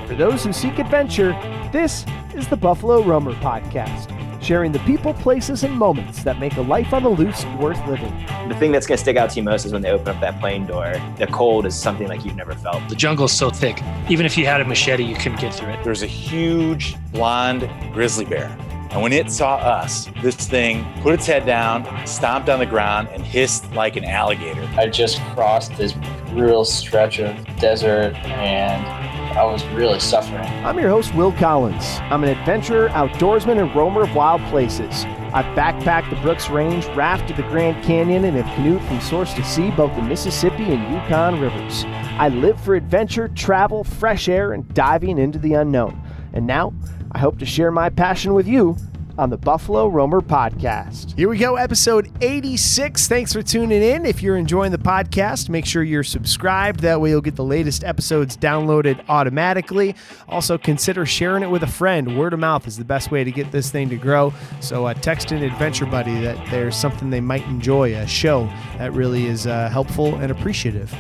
For those who seek adventure, this is the Buffalo Roamer Podcast, sharing the people, places, and moments that make a life on the loose worth living. The thing that's going to stick out to you most is when they open up that plane door. The cold is something like you've never felt. The jungle's so thick, even if you had a machete, you couldn't get through it. There's a huge blonde grizzly bear. And when it saw us, this thing put its head down, stomped on the ground, and hissed like an alligator. I just crossed this brutal stretch of desert, and I was really suffering. I'm your host, Will Collins. I'm an adventurer, outdoorsman, and roamer of wild places. I've backpacked the Brooks Range, rafted the Grand Canyon, and have canoed from source to sea, both the Mississippi and Yukon rivers. I live for adventure, travel, fresh air, and diving into the unknown. And now, I hope to share my passion with you on the Buffalo Roamer Podcast. Here we go, episode 86. Thanks for tuning in. If you're enjoying the podcast, make sure you're subscribed. That way you'll get the latest episodes downloaded automatically. Also, consider sharing it with a friend. Word of mouth is the best way to get this thing to grow. So text an adventure buddy that there's something they might enjoy, a show that really is helpful and appreciative.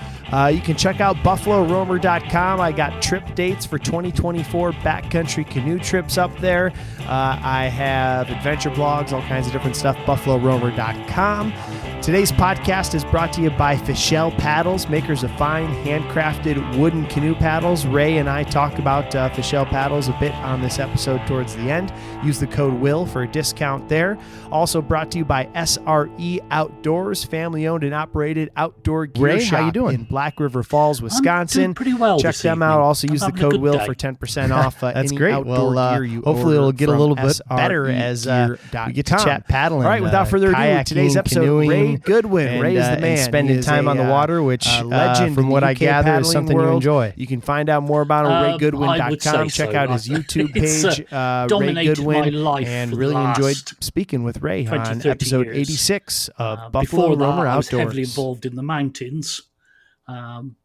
You can check out BuffaloRoamer.com. I got trip dates for 2024 backcountry canoe trips up there. I have adventure blogs, all kinds of different stuff, BuffaloRoamer.com. Today's podcast is brought to you by Fischel Paddles, makers of fine, handcrafted wooden canoe paddles. Ray and I talk about Fischel Paddles a bit on this episode towards the end. Use the code WILL for a discount there. Also brought to you by SRE Outdoors, family-owned and operated outdoor gear Ray, shop how you doing? in Black River Falls, Wisconsin. I'm doing pretty well. Check them out. Also use the code WILL for 10% off That's any great. outdoor gear you hopefully it'll get a little bit better as we get to chat paddling. All right, without further ado, kayaking, today's episode, canoeing, Ray Goodwin. Ray is the man. And spending time on the water, which legend from in what the I UK gather is something world. you enjoy. You can find out more about him at raygoodwin.com. Check out his YouTube page, Ray Goodwin, and really enjoyed speaking with Ray 20, on 30 episode years. 86 of Buffalo Before that, Roamer I was Outdoors. heavily involved in the mountains,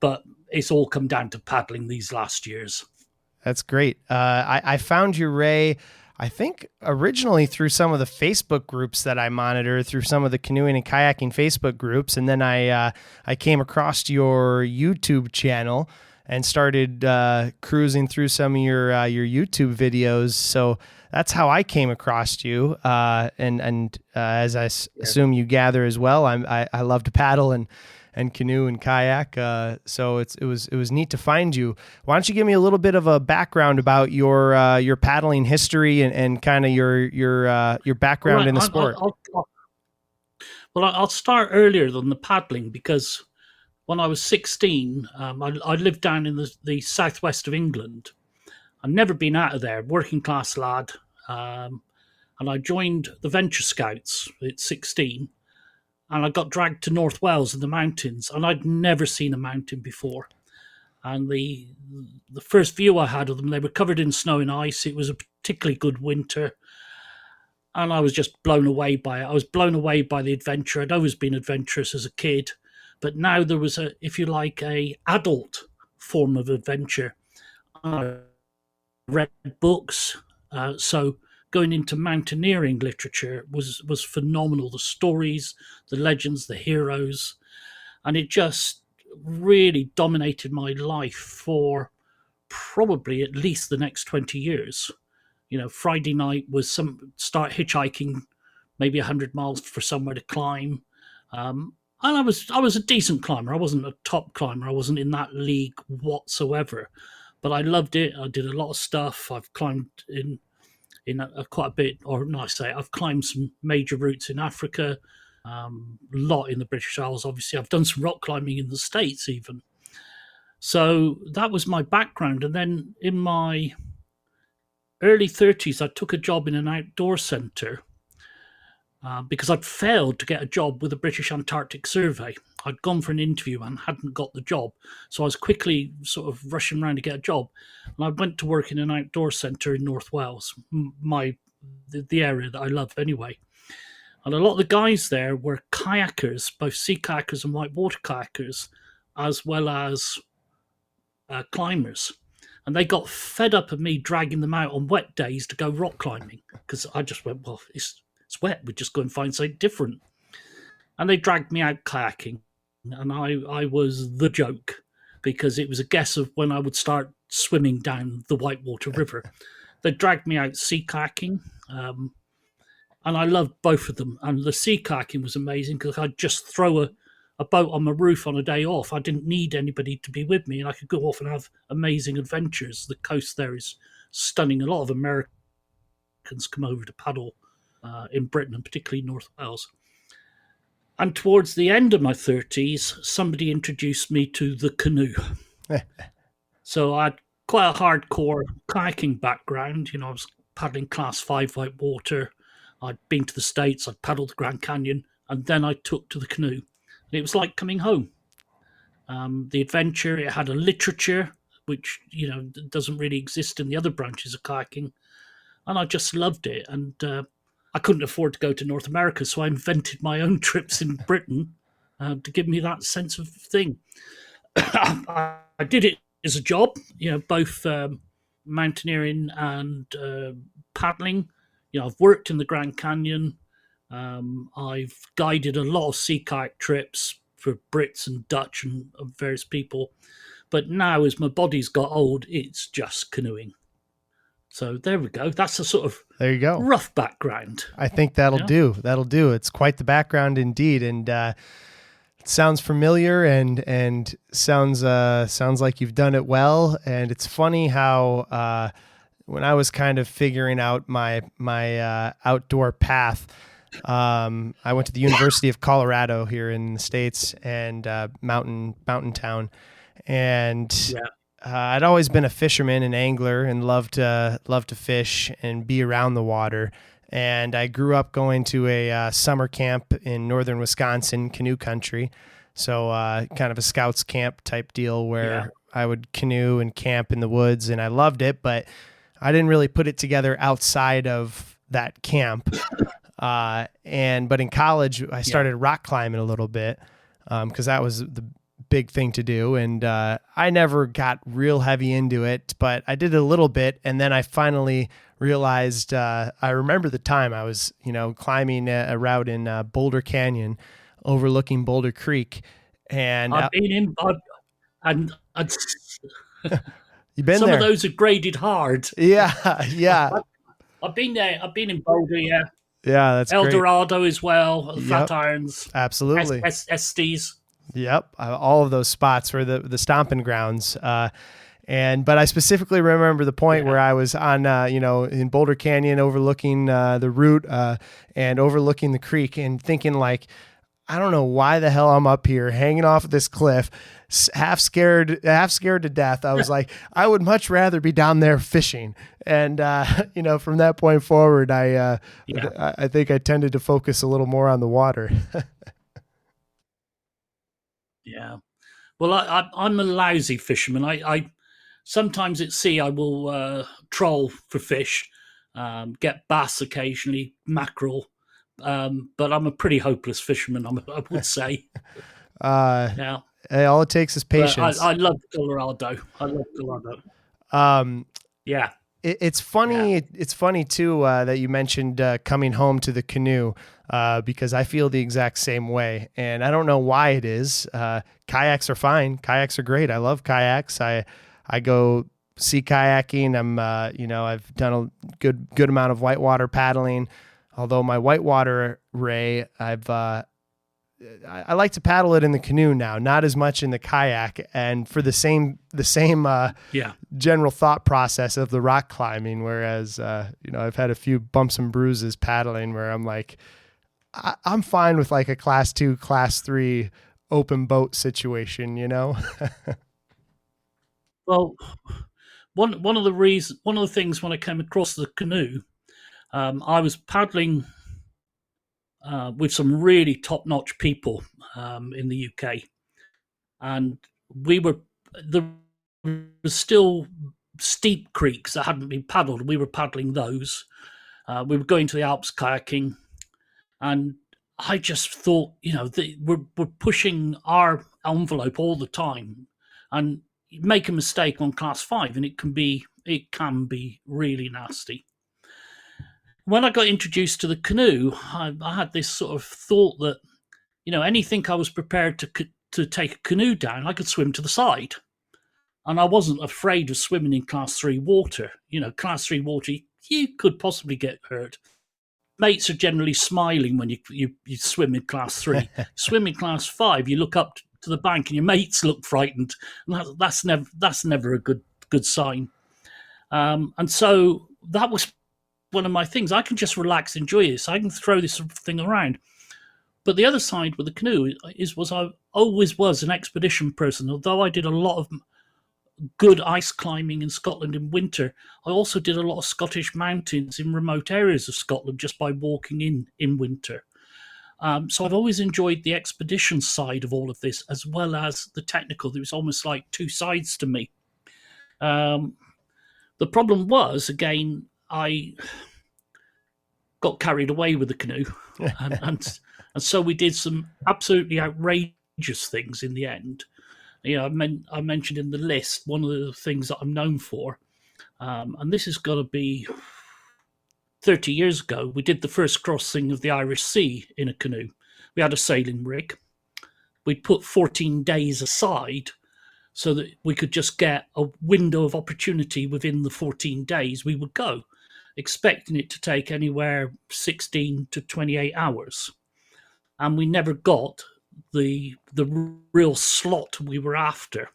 but it's all come down to paddling these last years. That's great. I found you, Ray, I think originally through some of the Facebook groups that I monitor, through some of the canoeing and kayaking Facebook groups, and then I came across your YouTube channel and started cruising through some of your YouTube videos. So that's how I came across you. And as I assume you gather as well, I love to paddle and canoe and kayak. So it was neat to find you. Why don't you give me a little bit of a background about your paddling history and kind of your background in the sport? I'll start earlier than the paddling, because when I was 16, I lived down in the southwest of England. I'd never been out of there, working class lad. And I joined the Venture Scouts at 16. And I got dragged to North Wales in the mountains, and I'd never seen a mountain before. And the first view I had of them, they were covered in snow and ice. It was a particularly good winter, and I was just blown away by it. I was blown away by the adventure. I'd always been adventurous as a kid, but now there was a adult form of adventure. I read books, so going into mountaineering literature was phenomenal. The stories, the legends, the heroes, and it just really dominated my life for probably at least the next 20 years. You know, Friday night was start hitchhiking, maybe 100 miles for somewhere to climb. And I was a decent climber. I wasn't a top climber. I wasn't in that league whatsoever, but I loved it. I did a lot of stuff. I've climbed in quite a bit, I've climbed some major routes in Africa, a lot in the British Isles. Obviously, I've done some rock climbing in the States even. So that was my background. And then in my early 30s, I took a job in an outdoor centre because I'd failed to get a job with the British Antarctic Survey. I'd gone for an interview and hadn't got the job. So I was quickly sort of rushing around to get a job. And I went to work in an outdoor centre in North Wales, the area that I love anyway. And a lot of the guys there were kayakers, both sea kayakers and whitewater kayakers, as well as climbers. And they got fed up of me dragging them out on wet days to go rock climbing, because I just went, well, it's wet. We'd just go and find something different. And they dragged me out kayaking. And I was the joke, because it was a guess of when I would start swimming down the Whitewater River. They dragged me out sea kayaking, and I loved both of them. And the sea kayaking was amazing because I'd just throw a boat on my roof on a day off. I didn't need anybody to be with me, and I could go off and have amazing adventures. The coast there is stunning. A lot of Americans come over to paddle in Britain, and particularly North Wales. And towards the end of my 30s, somebody introduced me to the canoe. So I had quite a hardcore kayaking background. I was paddling class 5 whitewater. I'd been to the States, I'd paddled the Grand Canyon, and then I took to the canoe. And it was like coming home. The adventure, it had a literature, which, doesn't really exist in the other branches of kayaking. And I just loved it. And I couldn't afford to go to North America, so I invented my own trips in Britain to give me that sense of thing. I did it as a job, both mountaineering and paddling. I've worked in the Grand Canyon. I've guided a lot of sea kayak trips for Brits and Dutch and various people. But now, as my body's got old, it's just canoeing. So there we go. That's a sort of There you go. rough background. I think that'll Yeah. do. That'll do. It's quite the background indeed, and it sounds familiar and sounds like you've done it well. And it's funny how when I was kind of figuring out my outdoor path, I went to the University of Colorado here in the States, and mountain town, and I'd always been a fisherman and angler and loved to fish and be around the water. And I grew up going to a summer camp in northern Wisconsin, canoe country. So kind of a scouts camp type deal where I would canoe and camp in the woods, and I loved it, but I didn't really put it together outside of that camp. But in college, I started rock climbing a little bit because that was the big thing to do. And I never got real heavy into it, but I did a little bit. And then I finally realized, I remember the time I was, climbing a route in Boulder Canyon overlooking Boulder Creek. And I've been in, and you've been some there. of those are graded hard. Yeah. I've been there. I've been in Boulder, yeah. Yeah, that's El great. Dorado as well, Yep. Flatirons, Absolutely. Estes. Yep, all of those spots were the stomping grounds. But I specifically remember the point where I was on, in Boulder Canyon, overlooking the route and overlooking the creek, and thinking like, I don't know why the hell I'm up here hanging off of this cliff, half scared to death. I was like, I would much rather be down there fishing. And from that point forward, I think I tended to focus a little more on the water. Yeah. Well, I'm a lousy fisherman. I sometimes at sea I will troll for fish, get bass occasionally, mackerel, but I'm a pretty hopeless fisherman, I would say. Yeah. All it takes is patience. I love Colorado. Yeah. It's funny. Yeah. It's funny too that you mentioned coming home to the canoe because I feel the exact same way, and I don't know why it is. Kayaks are fine. Kayaks are great. I love kayaks. I go sea kayaking. I've done a good amount of whitewater paddling. Although my whitewater, Ray, I like to paddle it in the canoe now, not as much in the kayak, and for the same general thought process of the rock climbing. Whereas I've had a few bumps and bruises paddling where I'm like, I'm fine with like a class 2, class 3 open boat situation, Well, one of the things when I came across the canoe, I was paddling with some really top-notch people in the UK, and there were still steep creeks that hadn't been paddled. We were paddling those. We were going to the Alps kayaking, and I just thought, we're pushing our envelope all the time, and you make a mistake on class 5, and it can be really nasty. When I got introduced to the canoe, I had this sort of thought that, anything I was prepared to take a canoe down, I could swim to the side. And I wasn't afraid of swimming in class 3 water. Class 3 water, you could possibly get hurt. Mates are generally smiling when you swim in class 3. Swim in class 5, you look up to the bank and your mates look frightened. And that's never a good sign. And so that was one of my things. I can just relax, enjoy this. I can throw this thing around. But the other side with the canoe was I always was an expedition person. Although I did a lot of good ice climbing in Scotland in winter, I also did a lot of Scottish mountains in remote areas of Scotland just by walking in winter. So I've always enjoyed the expedition side of all of this, as well as the technical. There was almost like two sides to me. The problem was, again, I got carried away with the canoe, and so we did some absolutely outrageous things in the end. I mentioned in the list one of the things that I'm known for, and this has got to be 30 years ago. We did the first crossing of the Irish Sea in a canoe. We had a sailing rig. We'd put 14 days aside so that we could just get a window of opportunity within the 14 days we would go, expecting it to take anywhere 16 to 28 hours. And we never got the real slot we were after.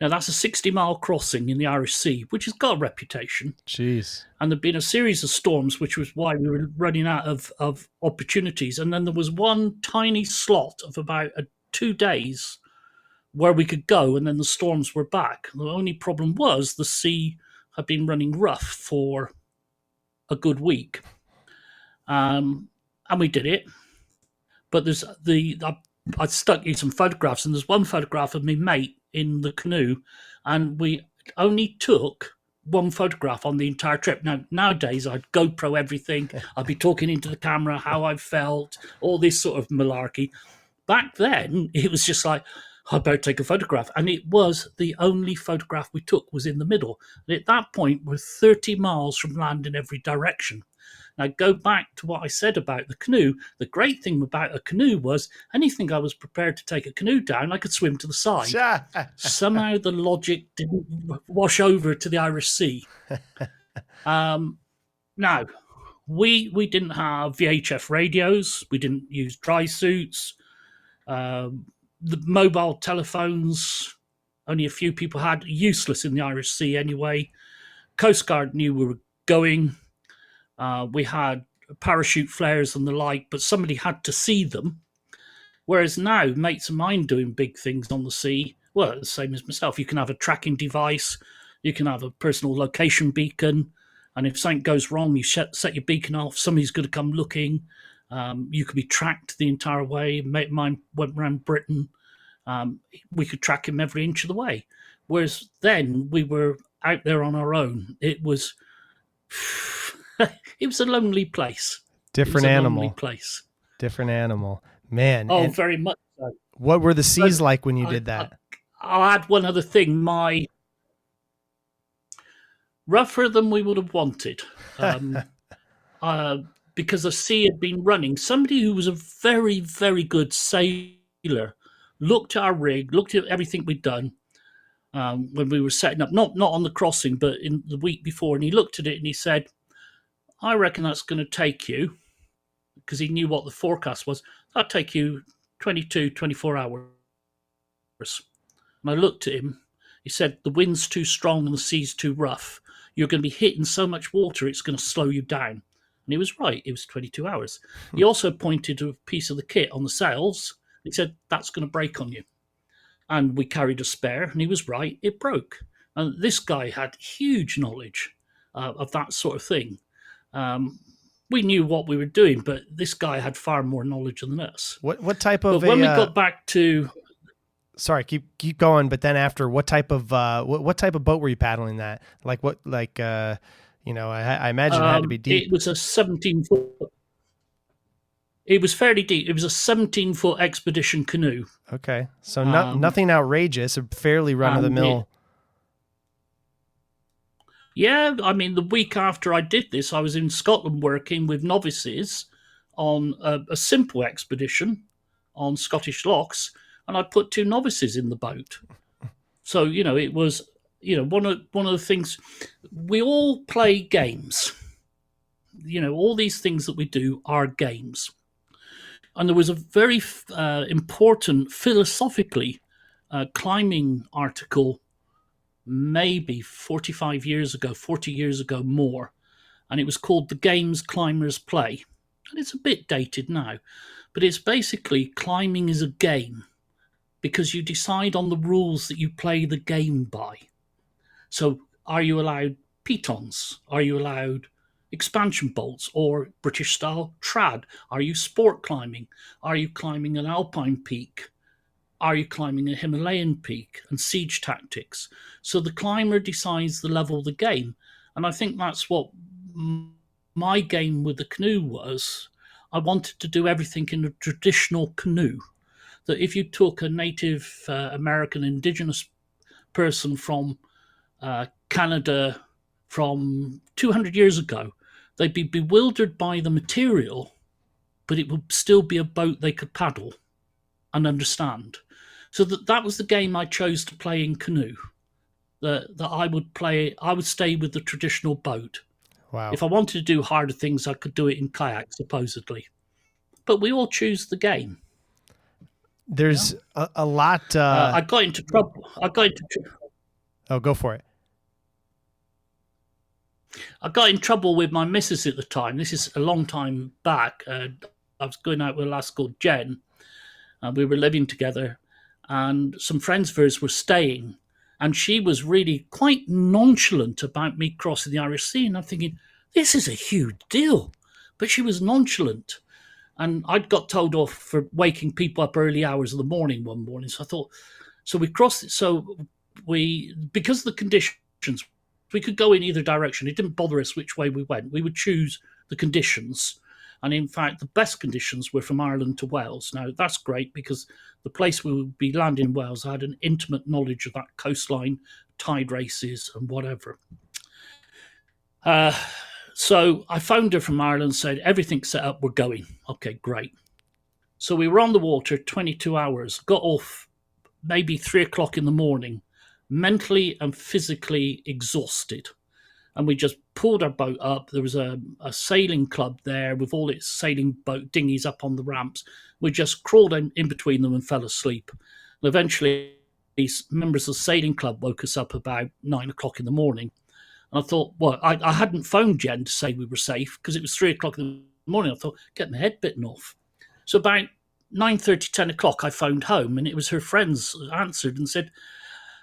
Now, that's a 60-mile crossing in the Irish Sea, which has got a reputation. Jeez. And there'd been a series of storms, which was why we were running out of opportunities. And then there was one tiny slot of about 2 days where we could go, and then the storms were back. The only problem was the sea had been running rough for a good week. And we did it. But I stuck you some photographs, and there's one photograph of me mate in the canoe, and we only took one photograph on the entire trip. Now, nowadays, I'd GoPro everything. I'd be talking into the camera, how I felt, all this sort of malarkey. Back then, it was just like, I better take a photograph. And it was the only photograph we took was in the middle. And at that point, we're 30 miles from land in every direction. Now, go back to what I said about the canoe. The great thing about a canoe was anything I was prepared to take a canoe down, I could swim to the side. Somehow the logic didn't wash over to the Irish Sea. Now, we didn't have VHF radios. We didn't use dry suits. The mobile telephones, only a few people had, useless in the Irish Sea anyway. Coast Guard knew we were going. We had parachute flares and the like, but somebody had to see them. Whereas now, mates of mine doing big things on the sea, well, the same as myself. You can have a tracking device, you can have a personal location beacon, and if something goes wrong, you set your beacon off, somebody's going to come looking. You could be tracked the entire way. Mate of mine went around Britain. We could track him every inch of the way. Whereas then, we were out there on our own. It was... it was a lonely place. Different animal. Lonely place. Different animal. Man. Oh, very much so. What were the seas like when you did that? I'll add one other thing. Rougher than we would have wanted. Because the sea had been running. Somebody who was a very, very good sailor looked at our rig, looked at everything we'd done when we were setting up, not on the crossing, but in the week before, and he looked at it and he said, I reckon that's going to take you, because he knew what the forecast was, that'll take you 22, 24 hours. And I looked at him. He said, the wind's too strong and the sea's too rough. You're going to be hitting so much water, it's going to slow you down. And he was right. It was 22 hours. He also pointed to a piece of the kit on the sails. He said, that's going to break on you. And we carried a spare, and he was right. It broke. And this guy had huge knowledge of that sort of thing. We knew what we were doing, but this guy had far more knowledge than us. What type of? But when we got back to, sorry, keep going. But then after, what type of boat were you paddling that? Like what? Like I imagine it had to be deep. It was a 17-foot. It was fairly deep. It was a 17-foot expedition canoe. Okay, so nothing outrageous, a fairly run of the mill. Yeah, I mean, the week after I did this, I was in Scotland working with novices on a simple expedition on Scottish lochs, and I put 2 novices in the boat. So, it was, one of the things, we all play games. All these things that we do are games. And there was a very important philosophically climbing article maybe 45 years ago, 40 years ago more, and it was called The Games Climbers Play. And it's a bit dated now, but it's basically climbing is a game because you decide on the rules that you play the game by. So are you allowed pitons? Are you allowed expansion bolts or British style trad? Are you sport climbing? Are you climbing an alpine peak? Are you climbing a Himalayan peak? And siege tactics. So the climber decides the level of the game. And I think that's what my game with the canoe was. I wanted to do everything in a traditional canoe. That if you took a Native American indigenous person from Canada from 200 years ago, they'd be bewildered by the material, but it would still be a boat they could paddle and understand. So that was the game I chose to play in canoe. That I would play, I would stay with the traditional boat. Wow. If I wanted to do harder things, I could do it in kayak, supposedly. But we all choose the game. There's a lot. I got into trouble. Oh, go for it. I got in trouble with my missus at the time. This is a long time back. I was going out with a lass called Jen, and we were living together, and some friends of hers were staying, and she was really quite nonchalant about me crossing the Irish Sea, and I'm thinking, this is a huge deal. But she was nonchalant, and I'd got told off for waking people up early hours of the morning one morning, so I thought, so we crossed it, because of the conditions, we could go in either direction. It didn't bother us which way we went. We would choose the conditions. And in fact, the best conditions were from Ireland to Wales. Now, that's great because the place we would be landing in Wales, I had an intimate knowledge of that coastline, tide races and whatever. So I phoned her from Ireland and said, everything's set up, we're going. Okay, great. So we were on the water 22 hours, got off maybe 3 o'clock in the morning, mentally and physically exhausted. And we just pulled our boat up. There was a sailing club there with all its sailing boat dinghies up on the ramps. We just crawled in between them and fell asleep. And eventually, these members of the sailing club woke us up about 9 o'clock in the morning. And I thought, well, I hadn't phoned Jen to say we were safe because it was 3 o'clock in the morning. I thought, get my head bitten off. So about 9:30, 10 o'clock, I phoned home, and it was her friends answered and said,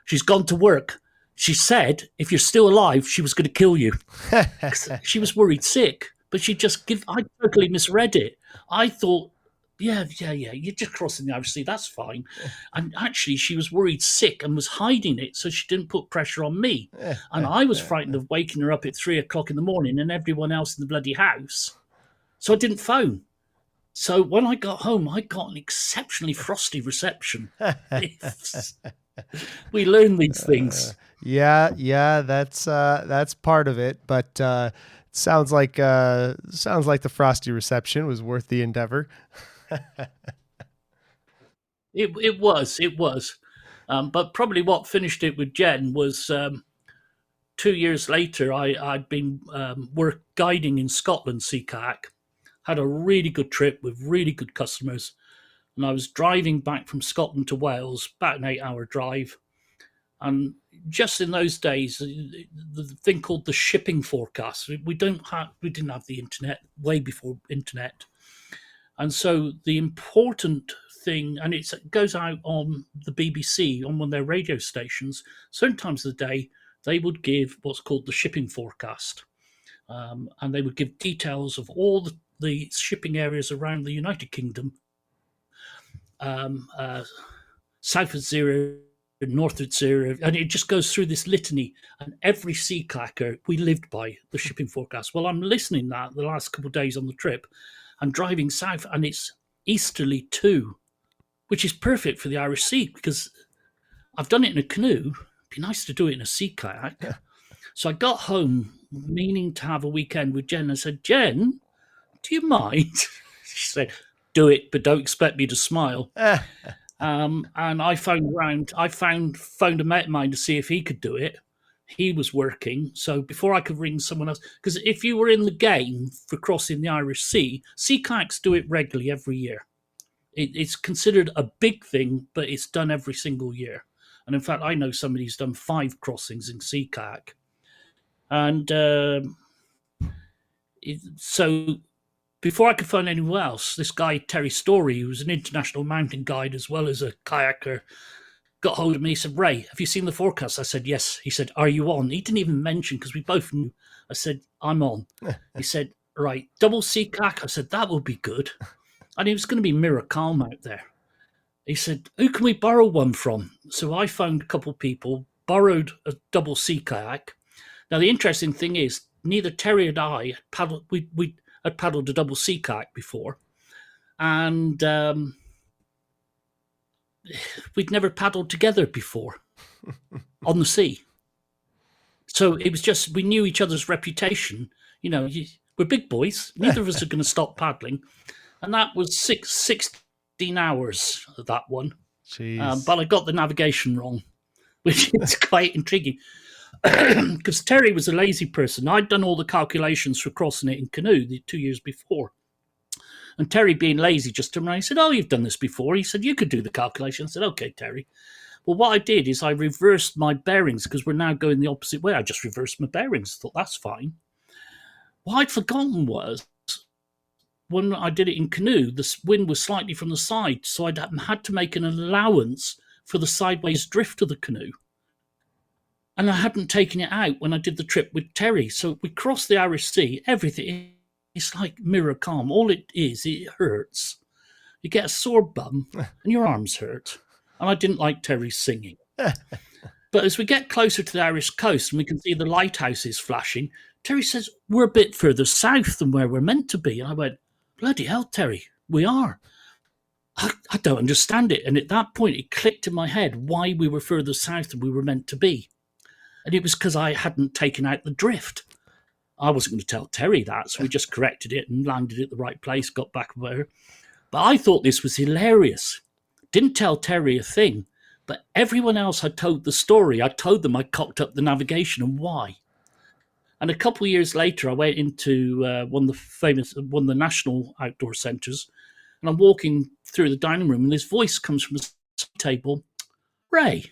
she's gone to work. She said, if you're still alive, she was going to kill you. She was worried sick, but I totally misread it. I thought, yeah, you're just crossing the Irish Sea, that's fine. And actually, she was worried sick and was hiding it so she didn't put pressure on me. And I was frightened of waking her up at 3 o'clock in the morning and everyone else in the bloody house. So I didn't phone. So when I got home, I got an exceptionally frosty reception. We learn these things. Yeah, that's part of it, but sounds like the frosty reception was worth the endeavor. It was. But probably what finished it with Jen was 2 years later, I'd been work guiding in Scotland, sea kayak, had a really good trip with really good customers. And I was driving back from Scotland to Wales, about an 8-hour drive. And just in those days, the thing called the shipping forecast, we didn't have the internet, way before internet. And so the important thing, and it goes out on the BBC, on one of their radio stations, certain times of the day, they would give what's called the shipping forecast. And they would give details of all the shipping areas around the United Kingdom, south of zero, north of zero, and it just goes through this litany. And every sea kayaker, we lived by the shipping forecast. Well, I'm listening to that the last couple of days on the trip and driving south, and it's easterly too, which is perfect for the Irish Sea because I've done it in a canoe. It'd be nice to do it in a sea kayak. Yeah. So I got home meaning to have a weekend with Jen. I said, Jen, do you mind? She said, do it, but don't expect me to smile. And I phoned a mate of mine to see if he could do it. He was working, so before I could ring someone else, because if you were in the game for crossing the Irish Sea, sea kayaks do it regularly every year. It's considered a big thing, but it's done every single year. And in fact, I know somebody who's done 5 crossings in sea kayak. And so before I could find anyone else, this guy, Terry Story, who was an international mountain guide as well as a kayaker, got hold of me. He said, Ray, have you seen the forecast? I said, yes. He said, are you on? He didn't even mention, because we both knew. I said, I'm on. He said, right, double sea kayak. I said, that will be good. And it was going to be mirror calm out there. He said, who can we borrow one from? So I phoned a couple of people, borrowed a double sea kayak. Now, the interesting thing is, neither Terry and I had paddled, we had paddled a double sea kayak before. And we'd never paddled together before on the sea. So it was just, we knew each other's reputation. You know, we're big boys. Neither of us are going to stop paddling. And that was 16 hours of that one. But I got the navigation wrong, which is quite intriguing. Because Terry was a lazy person. I'd done all the calculations for crossing it in canoe the 2 years before. And Terry, being lazy, just turned around and said, oh, you've done this before. He said, you could do the calculation. I said, okay, Terry. Well, what I did is I reversed my bearings, because we're now going the opposite way. I just reversed my bearings. I thought, that's fine. What I'd forgotten was, when I did it in canoe, the wind was slightly from the side, so I had to make an allowance for the sideways drift of the canoe. And I hadn't taken it out when I did the trip with Terry. So we crossed the Irish Sea, everything. It's like mirror calm. All it is, it hurts. You get a sore bum and your arms hurt. And I didn't like Terry's singing. But as we get closer to the Irish coast and we can see the lighthouses flashing, Terry says, we're a bit further south than where we're meant to be. And I went, bloody hell, Terry, we are. I don't understand it. And at that point, it clicked in my head why we were further south than we were meant to be. And it was because I hadn't taken out the drift. I wasn't going to tell Terry that, so we just corrected it and landed at the right place, got back there. But I thought this was hilarious. Didn't tell Terry a thing, but everyone else had told the story. I told them I cocked up the navigation and why. And a couple of years later, I went into one of the national outdoor centres, and I'm walking through the dining room, and this voice comes from the table. Ray,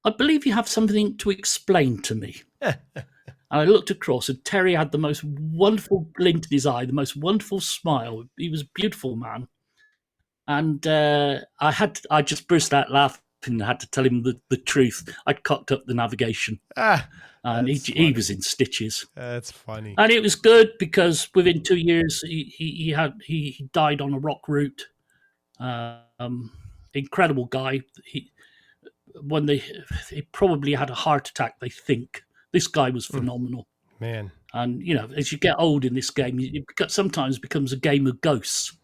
I believe you have something to explain to me. And I looked across, and Terry had the most wonderful glint in his eye, the most wonderful smile. He was a beautiful man. And I just burst out laughing and had to tell him the truth. I'd cocked up the navigation. And he was in stitches. That's funny. And it was good because within 2 years, he died on a rock route. Incredible guy. He probably had a heart attack, they think. This guy was phenomenal. Man. And, you know, as you get old in this game, it sometimes becomes a game of ghosts.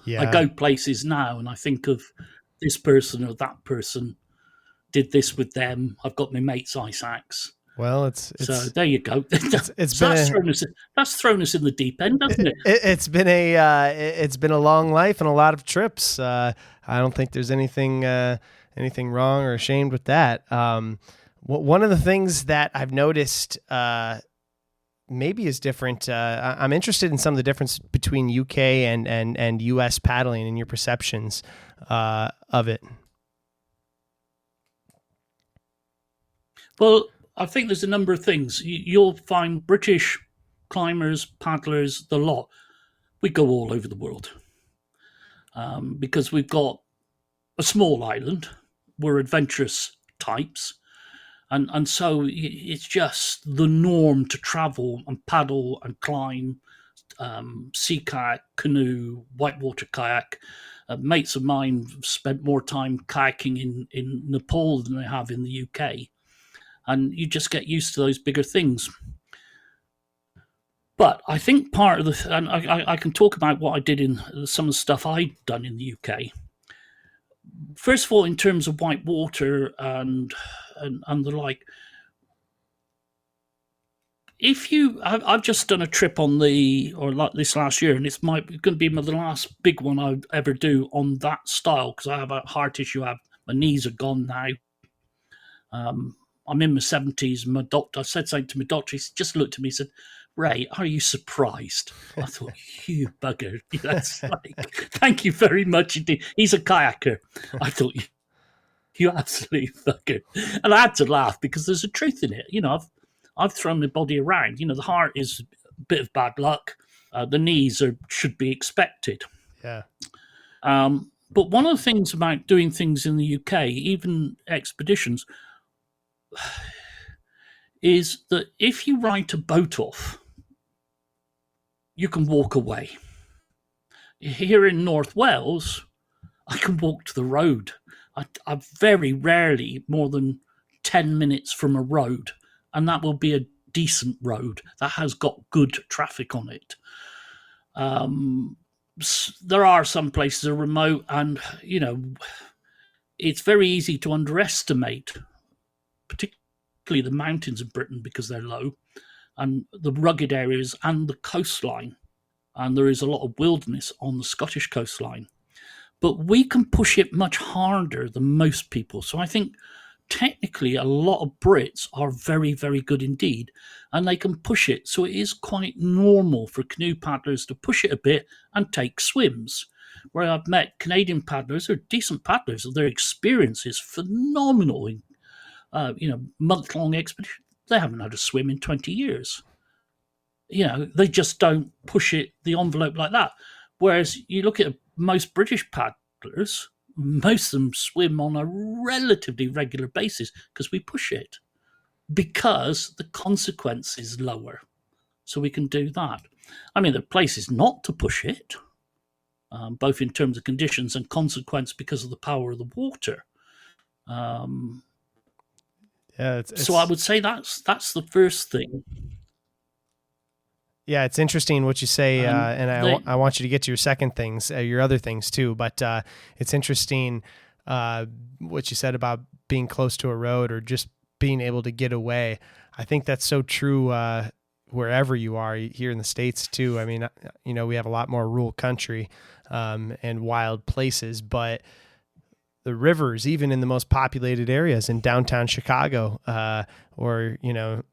Yeah. I go places now and I think of this person or that person did this with them. I've got my mate's ice axe. Well, so there you go. That's thrown us in the deep end, doesn't it? It's been a long life and a lot of trips. I don't think there's anything wrong or ashamed with that. One of the things that I've noticed maybe is different. I'm interested in some of the difference between UK and US paddling and your perceptions of it. Well, I think there's a number of things. You'll find British climbers, paddlers, the lot. We go all over the world because we've got a small island. We're adventurous types. And so it's just the norm to travel and paddle and climb, sea kayak, canoe, whitewater kayak. Mates of mine have spent more time kayaking in Nepal than they have in the UK. And you just get used to those bigger things. But I think part of and I can talk about what I did in some of the stuff I'd done in the UK. First of all, in terms of whitewater and the like, I've just done a trip on like this last year, and it's going to be the last big one I ever do on that style because I have a heart issue. My knees are gone now. I'm in my 70s. I said something to my doctor. He just looked at me and said, "Ray, are you surprised?" I thought, "You bugger." That's like, thank you very much indeed. He's a kayaker. I thought, you absolute fucker. And I had to laugh because there's a truth in it. I've thrown my body around. The heart is a bit of bad luck. The knees should be expected. Yeah. But one of the things about doing things in the UK, even expeditions, is that if you write a boat off, you can walk away. Here in North Wales, I can walk to the road. I'm very rarely more than 10 minutes from a road, and that will be a decent road that has got good traffic on it. There are some places that are remote, and it's very easy to underestimate, particularly the mountains of Britain because they're low, and the rugged areas and the coastline. And there is a lot of wilderness on the Scottish coastline. But we can push it much harder than most people. So I think technically a lot of Brits are very, very good indeed, and they can push it. So it is quite normal for canoe paddlers to push it a bit and take swims. Where I've met Canadian paddlers who are decent paddlers, and their experience is phenomenal in month-long expedition. They haven't had a swim in 20 years. They just don't push the envelope like that. Whereas you look at most British paddlers, most of them swim on a relatively regular basis because we push it, because the consequence is lower. So we can do that. I mean, there are places not to push it, both in terms of conditions and consequence because of the power of the water. So I would say that's the first thing. Yeah, it's interesting what you say, and I want you to get to your second things, your other things too. But it's interesting what you said about being close to a road or just being able to get away. I think that's so true wherever you are here in the States too. I mean, we have a lot more rural country and wild places, but the rivers, even in the most populated areas in downtown Chicago, or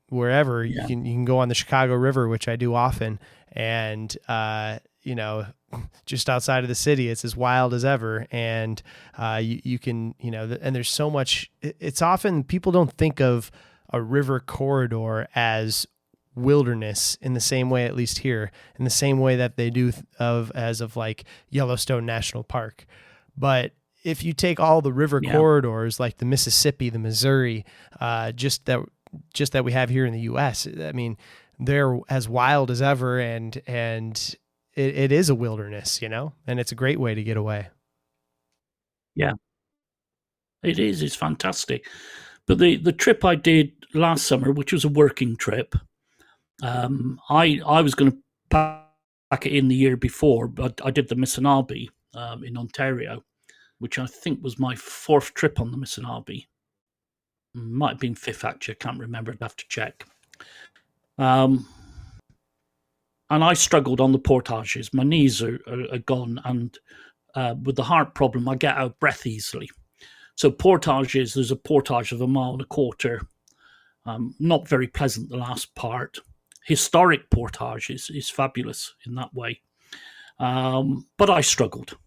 wherever, you can go on the Chicago River, which I do often, and just outside of the city, it's as wild as ever, and you can and there's so much. It's often people don't think of a river corridor as wilderness in the same way, at least here, in the same way that they do as of like Yellowstone National Park, but if you take all the river corridors like the Mississippi, the Missouri, just that we have here in the U.S., I mean, they're as wild as ever, and it is a wilderness, and it's a great way to get away. Yeah, it is. It's fantastic. But the trip I did last summer, which was a working trip, I was going to pack it in the year before, but I did the Mississinapi in Ontario, which I think was my fourth trip on the Mississinapi. Might have been fifth, actually. I can't remember. I'd have to check. And I struggled on the portages. My knees are gone, and with the heart problem, I get out of breath easily. So portages, there's a portage of 1.25 miles. Not very pleasant, the last part. Historic portage is fabulous in that way. But I struggled.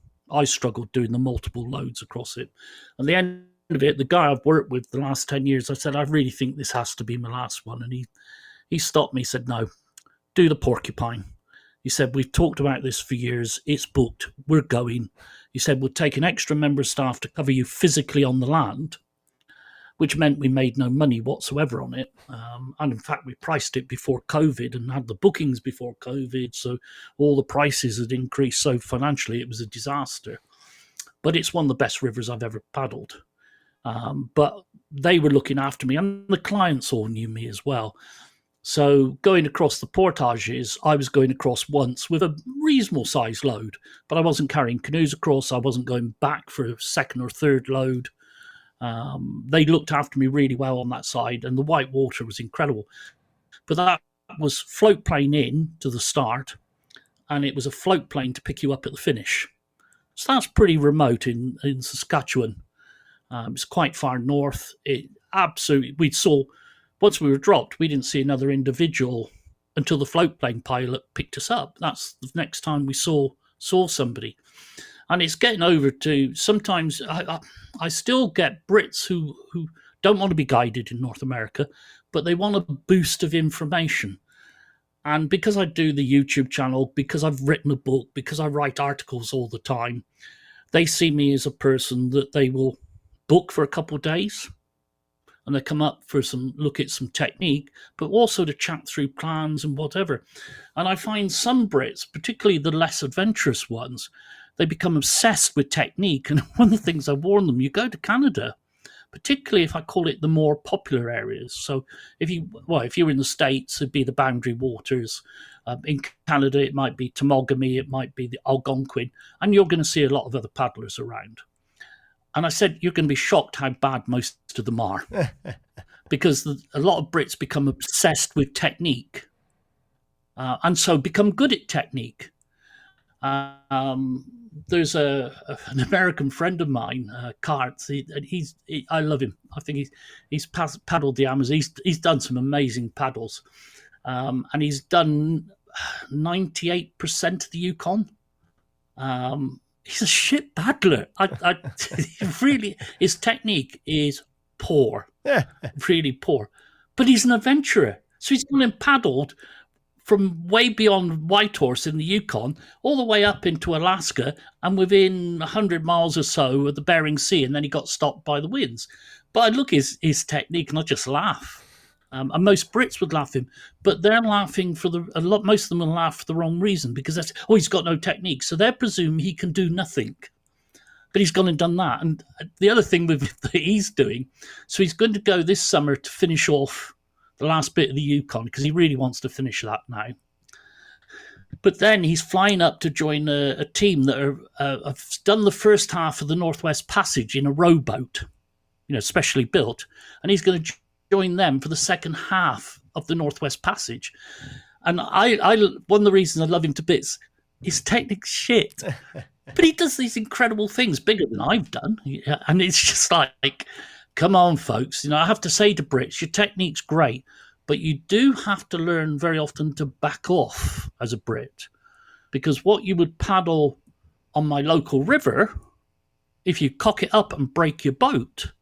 Doing the multiple loads across it. At the end of it, the guy I've worked with the last 10 years, I said, I really think this has to be my last one. And he stopped me, said, no, do the Porcupine. He said, we've talked about this for years. It's booked. We're going. He said, we'll take an extra member of staff to cover you physically on the land, which meant we made no money whatsoever on it. And in fact, we priced it before COVID and had the bookings before COVID. So all the prices had increased. So financially, it was a disaster. But it's one of the best rivers I've ever paddled. But they were looking after me, and the clients all knew me as well. So going across the portages, I was going across once with a reasonable size load, but I wasn't carrying canoes across. I wasn't going back for a second or third load. They looked after me really well on that side, and the white water was incredible. But that that was float plane in to the start, and it was a float plane to pick you up at the finish. So that's pretty remote in Saskatchewan. It's quite far north. Once we were dropped, we didn't see another individual until the float plane pilot picked us up. That's the next time we saw somebody. And it's getting over to, sometimes I still get Brits who don't want to be guided in North America, but they want a boost of information. And because I do the YouTube channel, because I've written a book, because I write articles all the time, they see me as a person that they will book for a couple of days, and they come up for look at some technique, but also to chat through plans and whatever. And I find some Brits, particularly the less adventurous ones, they become obsessed with technique. And one of the things I warn them, you go to Canada, particularly if I call it the more popular areas. So if you're in the States, it'd be the Boundary Waters. In Canada, it might be Temagami, it might be the Algonquin, and you're going to see a lot of other paddlers around. And I said, you're going to be shocked how bad most of them are, because a lot of Brits become obsessed with technique, and so become good at technique. There's an American friend of mine, Karts. I love him. I think he's paddled the Amazon. He's done some amazing paddles, and he's done 98% of the Yukon. He's a shit paddler. Really, his technique is poor, really poor. But he's an adventurer, so he's gone and paddled from way beyond Whitehorse in the Yukon, all the way up into Alaska, and within 100 miles or so of the Bering Sea, and then he got stopped by the winds. But I look at his technique, and I just laugh. And most Brits would laugh at him, but they're laughing most of them will laugh for the wrong reason, because he's got no technique. So they presume he can do nothing. But he's gone and done that. And the other thing that he's doing, so he's going to go this summer to finish off the last bit of the Yukon, because he really wants to finish that now. But then he's flying up to join a team that have done the first half of the Northwest Passage in a rowboat, specially built, and he's going to join them for the second half of the Northwest Passage. And I one of the reasons I love him to bits, his technique's shit, but he does these incredible things, bigger than I've done, and it's just like, come on, folks. I have to say to Brits, your technique's great, but you do have to learn very often to back off as a Brit, because what you would paddle on my local river, if you cock it up and break your boat,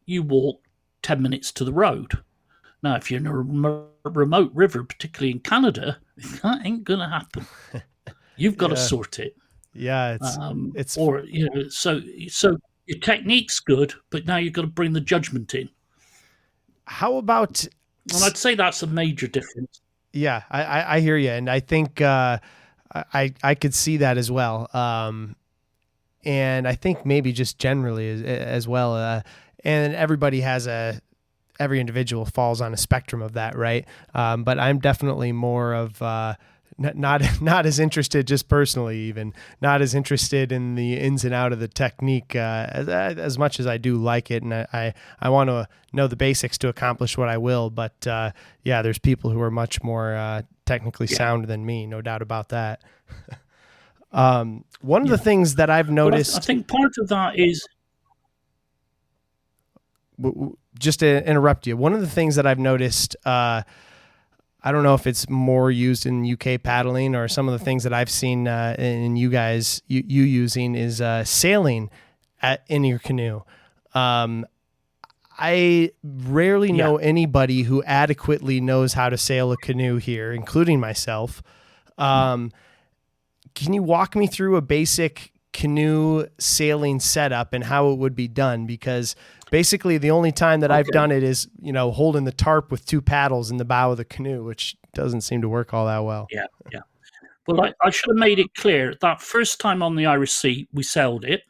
you walk 10 minutes to the road. Now, if you're in a remote river, particularly in Canada, that ain't going to happen. You've got to sort it. Yeah, so your technique's good, but now you've got to bring the judgment in. How about? And I'd say that's a major difference. Yeah, I hear you, and I think I could see that as well. And I think maybe just generally as well. And everybody every individual falls on a spectrum of that, right? But I'm definitely more of not as interested, just personally, even not as interested in the ins and out of the technique as much as I do like it, and I want to know the basics to accomplish what I will. But there's people who are much more technically sound than me, no doubt about that. One of the things that I've noticed, I think part of that is. Just to interrupt you, one of the things that I've noticed, I don't know if it's more used in UK paddling or some of the things that I've seen in you guys you using is sailing in your canoe. I rarely know anybody who adequately knows how to sail a canoe here, including myself. Can you walk me through a basic canoe sailing setup and how it would be done? Because basically the only time that I've done it is, holding the tarp with two paddles in the bow of the canoe, which doesn't seem to work all that well. Yeah. Well, I should have made it clear that first time on the Irish Sea, we sailed it.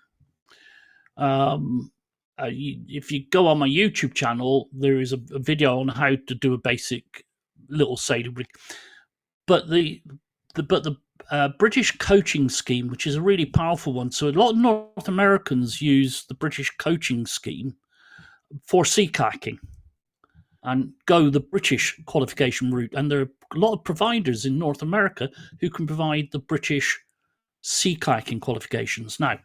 If you go on my YouTube channel, there is a video on how to do a basic little sailing rig. But the British coaching scheme, which is a really powerful one. So a lot of North Americans use the British coaching scheme for sea kayaking. and go the British qualification route. And there are a lot of providers in North America who can provide the British sea kayaking qualifications. Now,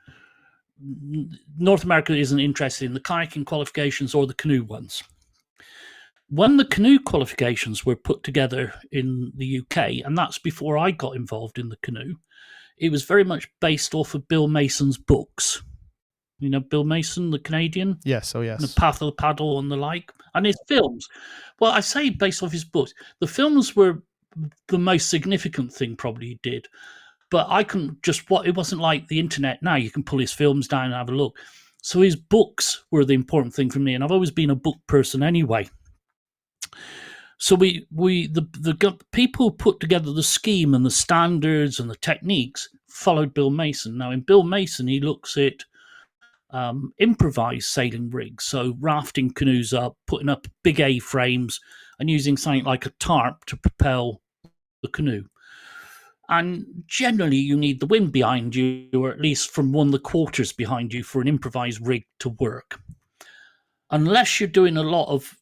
North America isn't interested in the kayaking qualifications or the canoe ones. When the canoe qualifications were put together in the UK, and that's before I got involved in the canoe, it was very much based off of Bill Mason's books. You know, Bill Mason, the Canadian? Yes, oh yes. The Path of the Paddle and the like. And his films. Well, I say based off his books. The films were the most significant thing probably he did. But I couldn't it wasn't like the internet now. You can pull his films down and have a look. So his books were the important thing for me. And I've always been a book person anyway. So the people who put together the scheme and the standards and the techniques followed Bill Mason. Now, in Bill Mason, he looks at improvised sailing rigs, so rafting canoes up, putting up big A-frames, and using something like a tarp to propel the canoe. And generally, you need the wind behind you, or at least from one of the quarters behind you, for an improvised rig to work. Unless you're doing a lot of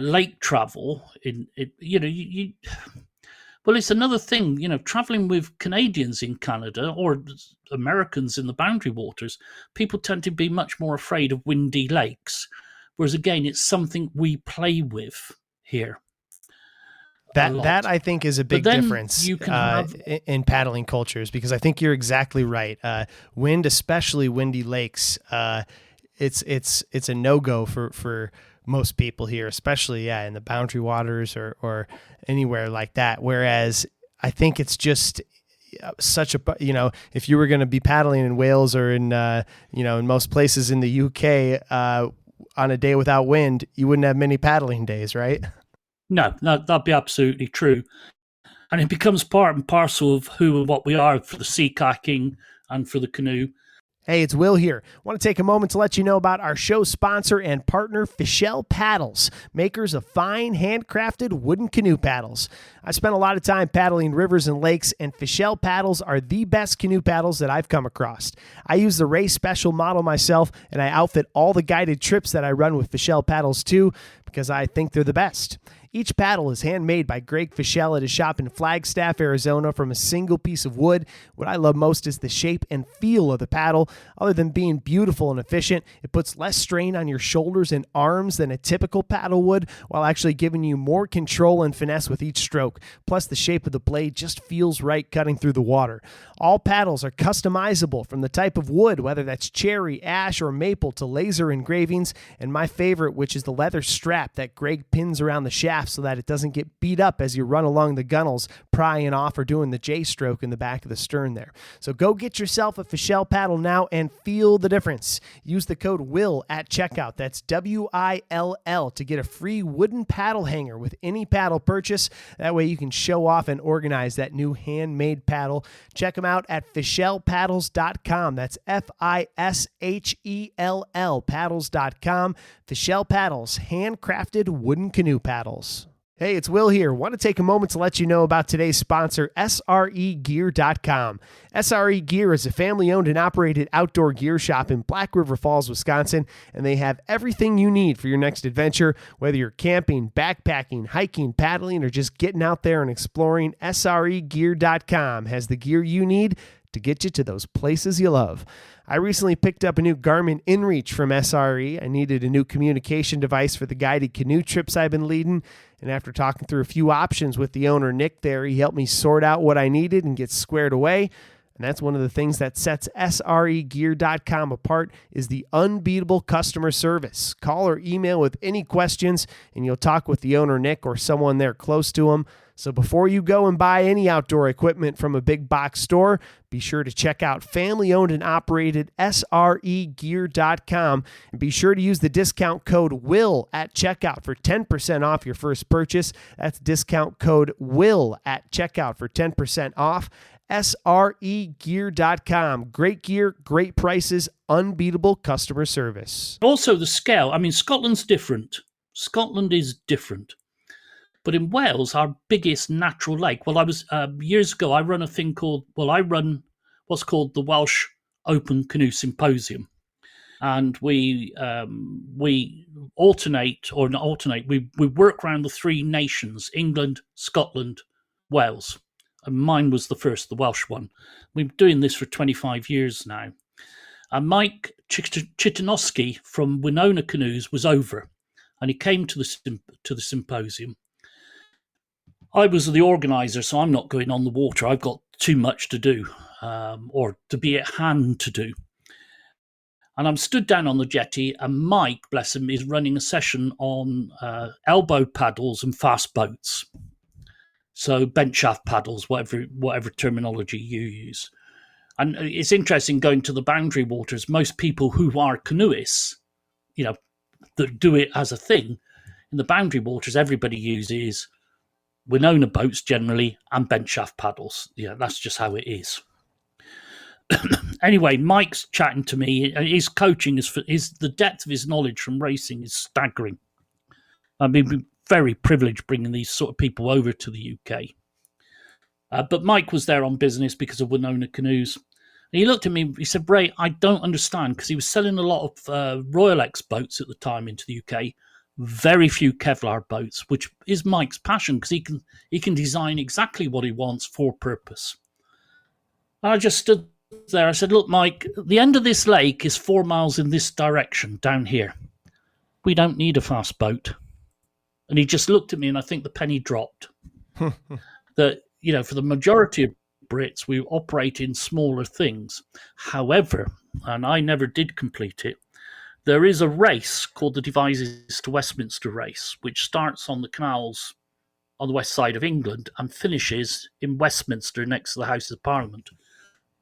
lake travel, well, it's another thing, traveling with Canadians in Canada or Americans in the boundary waters, people tend to be much more afraid of windy lakes. Whereas again, it's something we play with here. That I think is a big difference in paddling cultures, because I think you're exactly right. Wind, especially windy lakes, it's a no-go for most people here, especially in the boundary waters or anywhere like that. Whereas I think it's just such a, if you were going to be paddling in Wales or in most places in the UK on a day without wind, you wouldn't have many paddling days, right? No, that'd be absolutely true. And it becomes part and parcel of who and what we are for the sea kayaking and for the canoe. Hey, it's Will here. I want to take a moment to let you know about our show sponsor and partner, Fischel Paddles, makers of fine, handcrafted wooden canoe paddles. I spent a lot of time paddling rivers and lakes, and Fischel paddles are the best canoe paddles that I've come across. I use the Ray Special model myself, and I outfit all the guided trips that I run with Fischel paddles too, because I think they're the best. Each paddle is handmade by Greg Fischel at his shop in Flagstaff, Arizona, from a single piece of wood. What I love most is the shape and feel of the paddle. Other than being beautiful and efficient, it puts less strain on your shoulders and arms than a typical paddle would, while actually giving you more control and finesse with each stroke. Plus, the shape of the blade just feels right cutting through the water. All paddles are customizable, from the type of wood, whether that's cherry, ash, or maple, to laser engravings, and my favorite, which is the leather strap that Greg pins around the shaft so that it doesn't get beat up as you run along the gunnels, prying off or doing the J-stroke in the back of the stern there. So go get yourself a Fischel paddle now and feel the difference. Use the code WILL at checkout. That's WILL to get a free wooden paddle hanger with any paddle purchase. That way you can show off and organize that new handmade paddle. Check them out at FischelPaddles.com. That's FISHELL paddles.com. Fischel Paddles, handcrafted wooden canoe paddles. Hey, it's Will here. Want to take a moment to let you know about today's sponsor, SREgear.com. SRE Gear is a family-owned and operated outdoor gear shop in Black River Falls, Wisconsin, and they have everything you need for your next adventure. Whether you're camping, backpacking, hiking, paddling, or just getting out there and exploring, SREgear.com has the gear you need to get you to those places you love. I recently picked up a new Garmin InReach from SRE. I needed a new communication device for the guided canoe trips I've been leading, and after talking through a few options with the owner, Nick, there, he helped me sort out what I needed and get squared away. And that's one of the things that sets SREgear.com apart, is the unbeatable customer service. Call or email with any questions, and you'll talk with the owner, Nick, or someone there close to him. So before you go and buy any outdoor equipment from a big box store, be sure to check out family-owned and operated SREgear.com, and be sure to use the discount code WILL at checkout for 10% off your first purchase. That's discount code WILL at checkout for 10% off. SREgear.com. Great gear, great prices, unbeatable customer service. Also, the scale. I mean, Scotland's different. Scotland is different. But in Wales, our biggest natural lake, I was, years ago, I run what's called the Welsh Open Canoe Symposium. and we alternate, or not alternate. We work around the three nations: England, Scotland, Wales. And mine was the first, the Welsh one. We've been doing this for 25 years now. And Mike Chitanowski from Winona Canoes was over, and he came to the symposium. I was the organizer, so I'm not going on the water. I've got too much to do, or to be at hand to do. And I'm stood down on the jetty, and Mike, bless him, is running a session on elbow paddles and fast boats. So bench shaft paddles, whatever terminology you use. And it's interesting going to the boundary waters. Most people who are canoeists, that do it as a thing, in the boundary waters, everybody uses Winona boats generally and bench shaft paddles. Yeah, that's just how it is. Anyway, Mike's chatting to me. His coaching the depth of his knowledge from racing is staggering. I've been very privileged bringing these sort of people over to the UK. But Mike was there on business because of Winona Canoes. And he looked at me, he said, Ray, I don't understand, because he was selling a lot of Royal X boats at the time into the UK, very few Kevlar boats, which is Mike's passion, because he can design exactly what he wants for purpose. And I just stood there. I said, look, Mike, the end of this lake is 4 miles in this direction, down here. We don't need a fast boat. And he just looked at me, and I think the penny dropped. That, for the majority of Brits, we operate in smaller things. However, and I never did complete it, there is a race called the Devizes to Westminster race, which starts on the canals on the west side of England and finishes in Westminster next to the House of Parliament.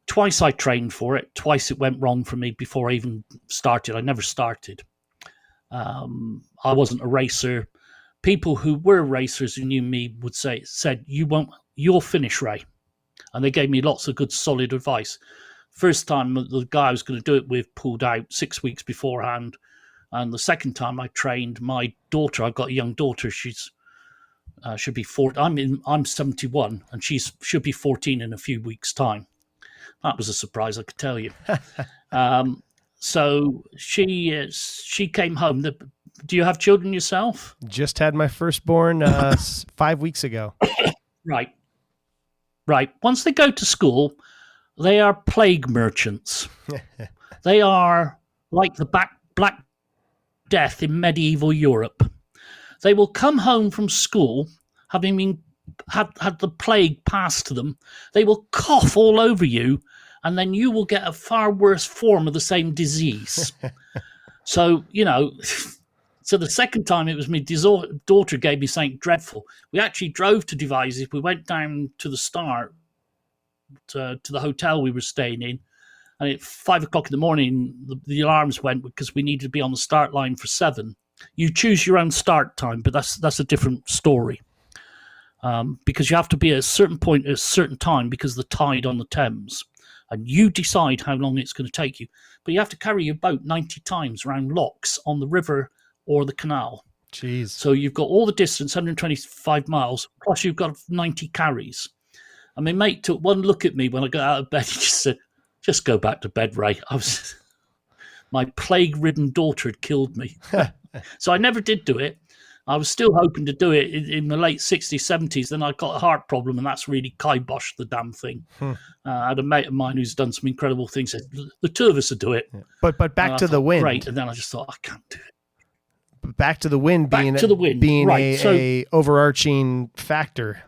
Twice I trained for it. Twice it went wrong for me before I even started. I never started. I wasn't a racer. People who were racers who knew me said, you'll finish, Ray. And they gave me lots of good, solid advice. First time, the guy I was going to do it with pulled out 6 weeks beforehand. And the second time I trained my daughter, I've got a young daughter, she's should be 14. I'm 71, and should be 14 in a few weeks' time. That was a surprise, I could tell you. So she came home. Do you have children yourself? Just had my firstborn 5 weeks ago. Right. Once they go to school, they are plague merchants. They are like the Black Death in medieval Europe. They will come home from school, having had the plague passed to them. They will cough all over you, and then you will get a far worse form of the same disease. So, so the second time it was my daughter gave me something dreadful. We actually drove to Devizes. We went down to the start, to the hotel we were staying in. And at 5 o'clock in the morning, the alarms went because we needed to be on the start line for 7. You choose your own start time, but that's a different story. Because you have to be at a certain point at a certain time because of the tide on the Thames. And you decide how long it's going to take you. But you have to carry your boat 90 times around locks on the river or the canal. Jeez. So you've got all the distance, 125 miles, plus you've got 90 carries. And my mate took one look at me when I got out of bed. He just said, just go back to bed, Ray. My plague-ridden daughter had killed me. So I never did do it. I was still hoping to do it in the late 60s, 70s. Then I got a heart problem, and that's really kiboshed the damn thing. I had a mate of mine who's done some incredible things. Said, the two of us would do it. Yeah. But back to the wind. Great. And then I just thought, I can't do it. Back to the wind being right. a overarching factor.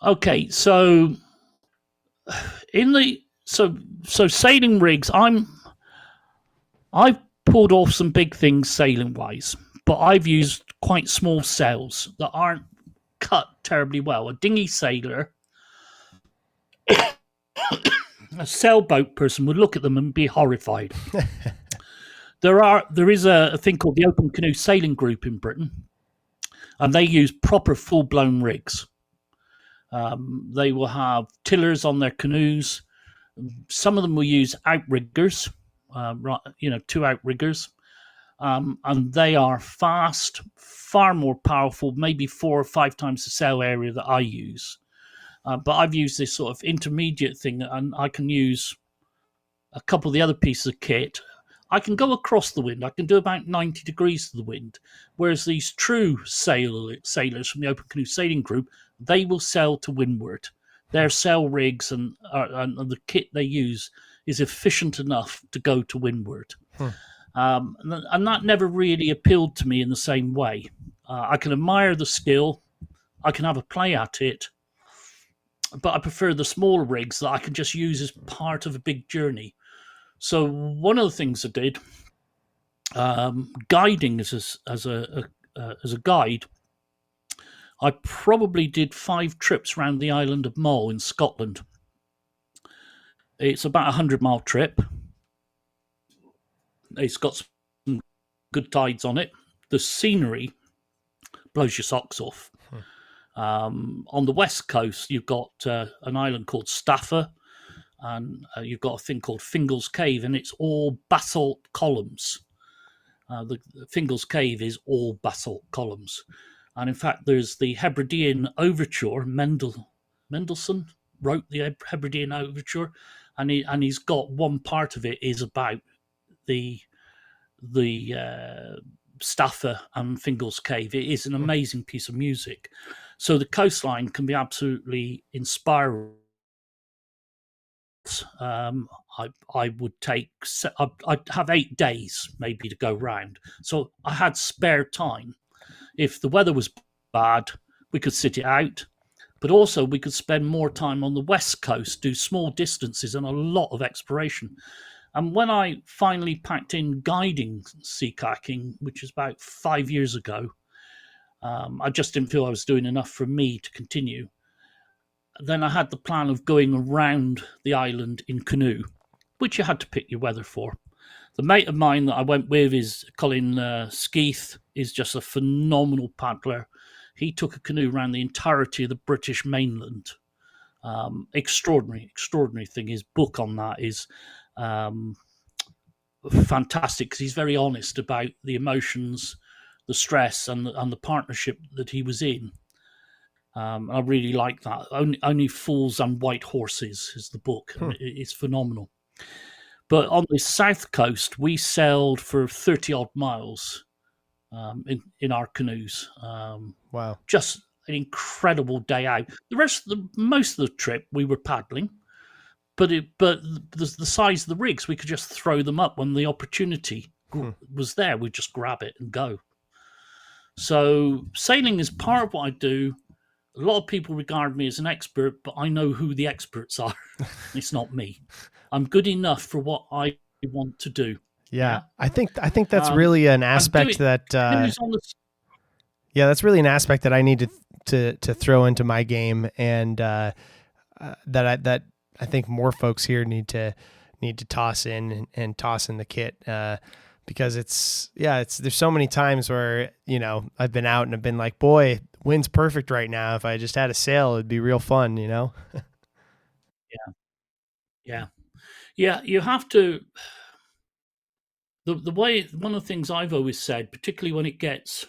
Okay, so so sailing rigs, I've pulled off some big things sailing wise, but I've used quite small sails that aren't cut terribly well. A dinghy sailor, a sailboat person would look at them and be horrified. There is a thing called the Open Canoe Sailing Group in Britain, and they use proper full-blown rigs. They will have tillers on their canoes. Some of them will use outriggers, 2 outriggers, and they are fast, far more powerful, maybe 4 or 5 times the sail area that I use. But I've used this sort of intermediate thing, and I can use a couple of the other pieces of kit. I can go across the wind. I can do about 90 degrees to the wind. Whereas these true sailors from the Open Canoe Sailing Group, they will sail to windward. Their sail rigs and the kit they use is efficient enough to go to windward. And that never really appealed to me in the same way. I can admire the skill. I can have a play at it. But I prefer the smaller rigs that I can just use as part of a big journey. So one of the things I did, guiding as a guide, I probably did 5 trips around the island of Mull in Scotland. It's about 100-mile trip. It's got some good tides on it. The scenery blows your socks off. On the west coast, you've got an island called Staffa, and you've got a thing called Fingal's Cave, and it's all basalt columns. The Fingal's Cave is all basalt columns. And in fact, there's the Hebridean Overture. Mendelssohn wrote the Hebridean Overture, and he's got one part of it is about the Staffa and Fingal's Cave. It is an amazing piece of music. So the coastline can be absolutely inspiring. I would take, I'd have 8 days maybe to go round. So I had spare time. If the weather was bad, we could sit it out, but also we could spend more time on the west coast, do small distances and a lot of exploration. And when I finally packed in guiding sea kayaking, which is about 5 years ago, I just didn't feel I was doing enough for me to continue. Then I had the plan of going around the island in canoe, which you had to pick your weather for. The mate of mine that I went with is Colin Skeeth, is just a phenomenal paddler. He took a canoe around the entirety of the British mainland. Extraordinary thing. His book on that is fantastic because he's very honest about the emotions, the stress, and the partnership that he was in. I really like that. Only Fools and White Horses is the book. It's phenomenal. But on the south coast, we sailed for 30 odd miles in our canoes. Wow. Just an incredible day out. Most of the trip, we were paddling. But the size of the rigs, we could just throw them up when the opportunity was there. We'd just grab it and go. So sailing is part of what I do. A lot of people regard me as an expert, but I know who the experts are. It's not me. I'm good enough for what I want to do. Yeah. I think that's really an aspect that that's really an aspect that I need to throw into my game, and that I think more folks here need to toss in and toss in the kit, because there's so many times where, I've been out and I've been like, boy, wind's perfect right now. If I just had a sail, it'd be real fun, Yeah. You have to, the way, one of the things I've always said, particularly when it gets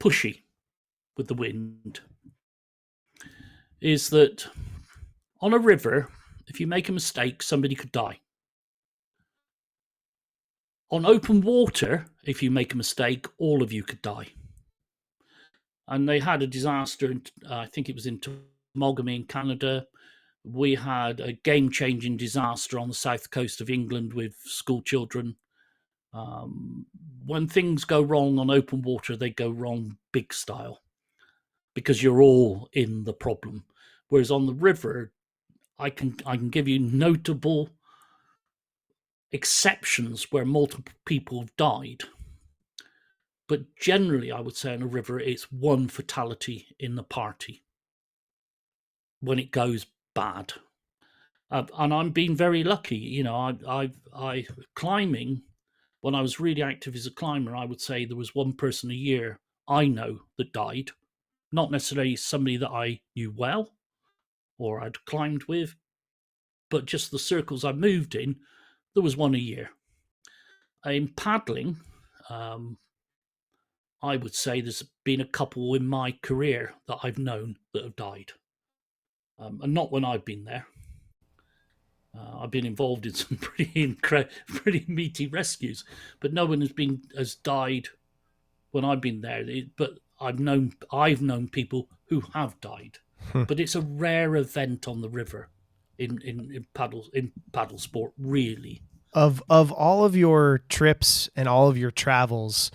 pushy with the wind, is that on a river, if you make a mistake, somebody could die. On open water, if you make a mistake, all of you could die. And they had a disaster, I think it was in Temagami in Canada. We had a game-changing disaster on the south coast of England with school children. When things go wrong on open water, they go wrong big style because you're all in the problem. Whereas on the river, I can give you notable exceptions where multiple people have died. But generally, I would say on a river, it's one fatality in the party when it goes bad. And I'm being very lucky. I climbing, when I was really active as a climber, I would say there was one person a year I know that died. Not necessarily somebody that I knew well or I'd climbed with, but just the circles I moved in, there was one a year. In paddling, I would say there's been a couple in my career that I've known that have died. And not when I've been there. I've been involved in some pretty meaty rescues, but no one has died when I've been there. But I've known people who have died. But it's a rare event on the river in paddle sport, really. Of all of your trips and all of your travels,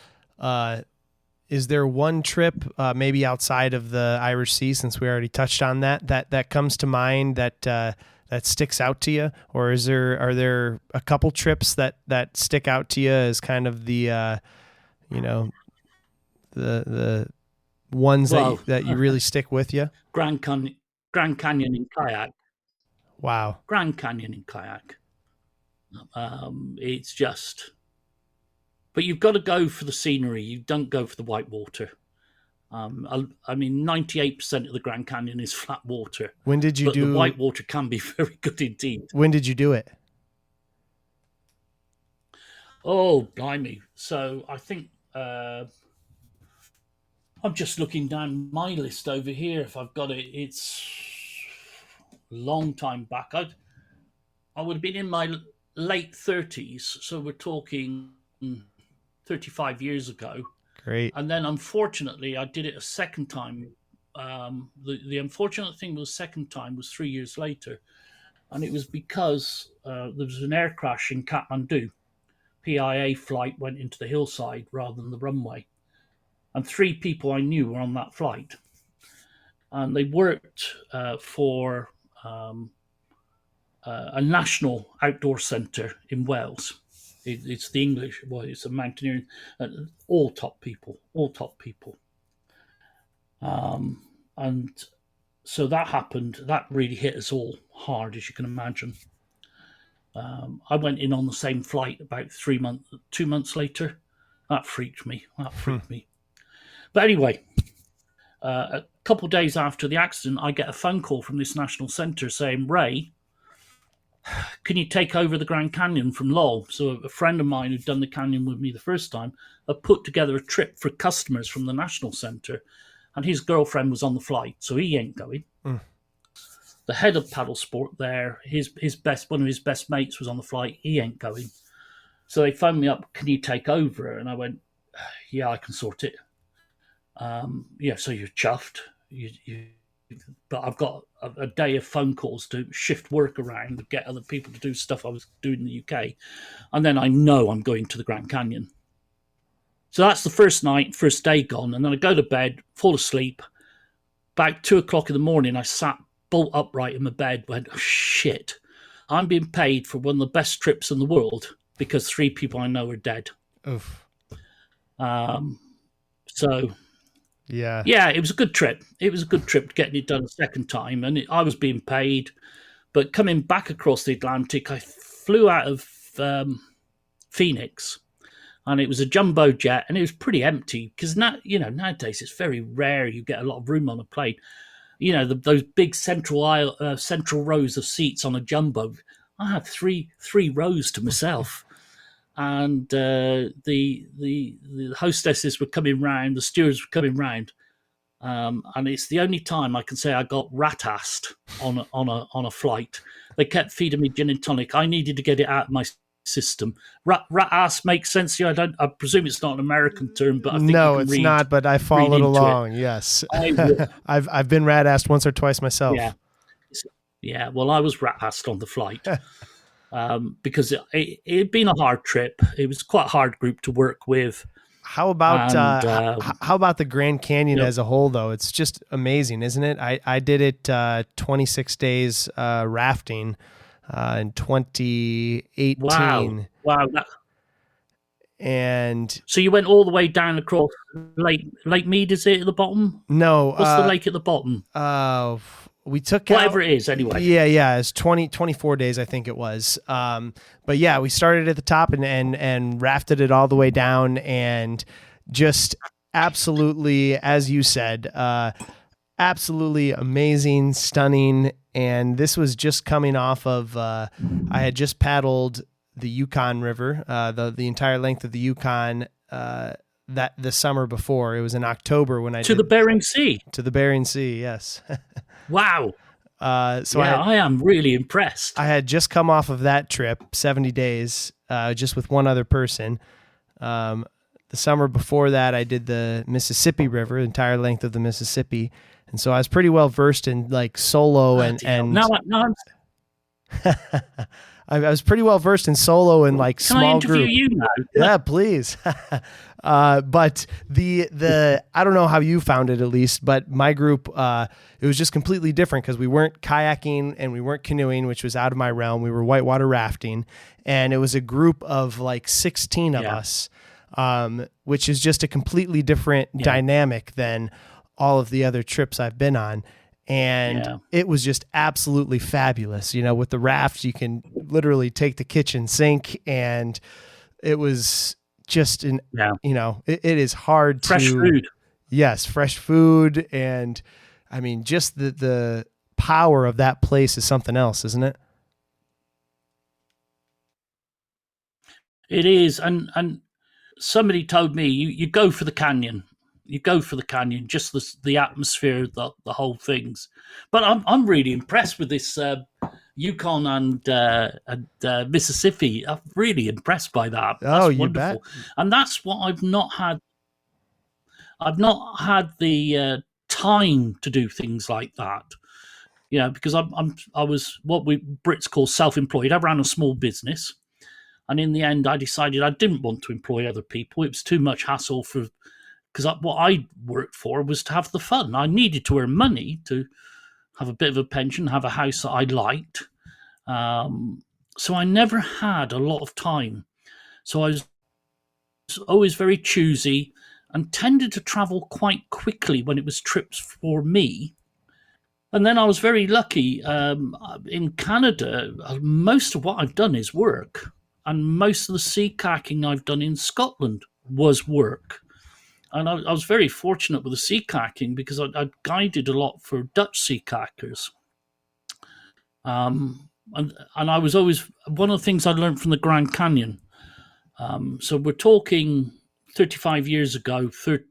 is there one trip, maybe outside of the Irish Sea, since we already touched on that comes to mind that sticks out to you, or are there a couple trips that stick out to you as kind of the the ones that you really stick with you? Grand Canyon in kayak. Wow. Grand Canyon in kayak. It's just, but you've got to go for the scenery. You don't go for the white water. I mean, 98% of the Grand Canyon is flat water. When did you do the white water? Can be very good indeed. When did you do it? Oh, blimey! So I think I'm just looking down my list over here. If I've got it, it's a long time back. I would have been in my late 30s, so we're talking 35 years ago. Great. And then, unfortunately, I did it a second time. The unfortunate thing was, second time was 3 years later, and it was because there was an air crash in Kathmandu. PIA flight went into the hillside rather than the runway, and 3 people I knew were on that flight, and they worked for a national outdoor centre in Wales. It's the English, it's a mountaineering, all top people. And so that happened. That really hit us all hard, as you can imagine. I went in on the same flight about 2 months later. That freaked me. But anyway, a couple of days after the accident, I get a phone call from this national centre saying, "Ray, can you take over the Grand Canyon from Lowell?" So a friend of mine who'd done the canyon with me the first time had put together a trip for customers from the national centre, and his girlfriend was on the flight, so he ain't going. The head of paddle sport there, one of his best mates was on the flight, he ain't going. So they phoned me up, "Can you take over?" And I went, "Yeah, I can sort it." So you're chuffed. But I've got a day of phone calls to shift work around to get other people to do stuff I was doing in the UK. And then I know I'm going to the Grand Canyon. So that's the first day gone. And then I go to bed, fall asleep. About 2:00 in the morning, I sat bolt upright in my bed, went, "Oh, shit, I'm being paid for one of the best trips in the world because 3 people I know are dead." Oof. Yeah, it was a good trip. It was a good trip getting it done a second time, and I was being paid. But coming back across the Atlantic, I flew out of Phoenix, and it was a jumbo jet, and it was pretty empty because nowadays it's very rare you get a lot of room on a plane. Those big central rows of seats on a jumbo. I had three rows to myself. And the hostesses were coming round, the stewards were coming round, and it's the only time I can say I got rat-assed on a flight. They kept feeding me gin and tonic. I needed to get it out of my system. Rat-ass makes sense to you? I presume it's not an American term, but I think no, it's not. But I followed along. Yes, I've been rat-assed once or twice myself. Yeah. Well, I was rat-assed on the flight. Because it'd been a hard trip. It was quite a hard group to work with. How about the Grand Canyon as a whole, though? It's just amazing, isn't it? I did it 26 days rafting in 2018. Wow. And so you went all the way down across Lake Mead, is it at the bottom? No. What's the lake at the bottom? We took whatever it is anyway. Yeah. It's 24 days, I think it was. But yeah, we started at the top and rafted it all the way down, and just absolutely, as you said, absolutely amazing, stunning. And this was just coming off of, I had just paddled the Yukon River, the entire length of the Yukon, that the summer before. It was in October when I to the Bering Sea. To the Bering Sea, yes. Wow. I am really impressed. I had just come off of that trip, 70 days, just with one other person. The summer before that, I did the Mississippi River, the entire length of the Mississippi. And so I was pretty well versed in like solo and now I'm I was pretty well versed in solo and like Can small I interview group. you now? Yeah, please. But the I don't know how you found it, at least, but my group, it was just completely different because we weren't kayaking and we weren't canoeing, which was out of my realm. We were whitewater rafting, and it was a group of like 16 of us, which is just a completely different dynamic than all of the other trips I've been on. And it was just absolutely fabulous. You know, with the rafts, you can literally take the kitchen sink, and it was just you know, it is hard fresh to food. Yes, fresh food. And I mean, just the power of that place is something else, isn't it? It is. And somebody told me you go for the canyon. You go for the canyon, just the atmosphere, the whole things. But I'm really impressed with this Yukon and Mississippi. I'm really impressed by that. That's you wonderful. bet. And that's what I've not had. I've not had the time to do things like that. You know, because I was what we Brits call self-employed. I ran a small business, and in the end, I decided I didn't want to employ other people. It was too much hassle because what I worked for was to have the fun. I needed to earn money to have a bit of a pension, have a house that I liked. So I never had a lot of time. So I was always very choosy and tended to travel quite quickly when it was trips for me. And then I was very lucky. In Canada, most of what I've done is work. And most of the sea kayaking I've done in Scotland was work. And I was very fortunate with the sea kayaking because I guided a lot for Dutch sea kayakers. And I was always, one of the things I learned from the Grand Canyon. So we're talking 35 years ago, about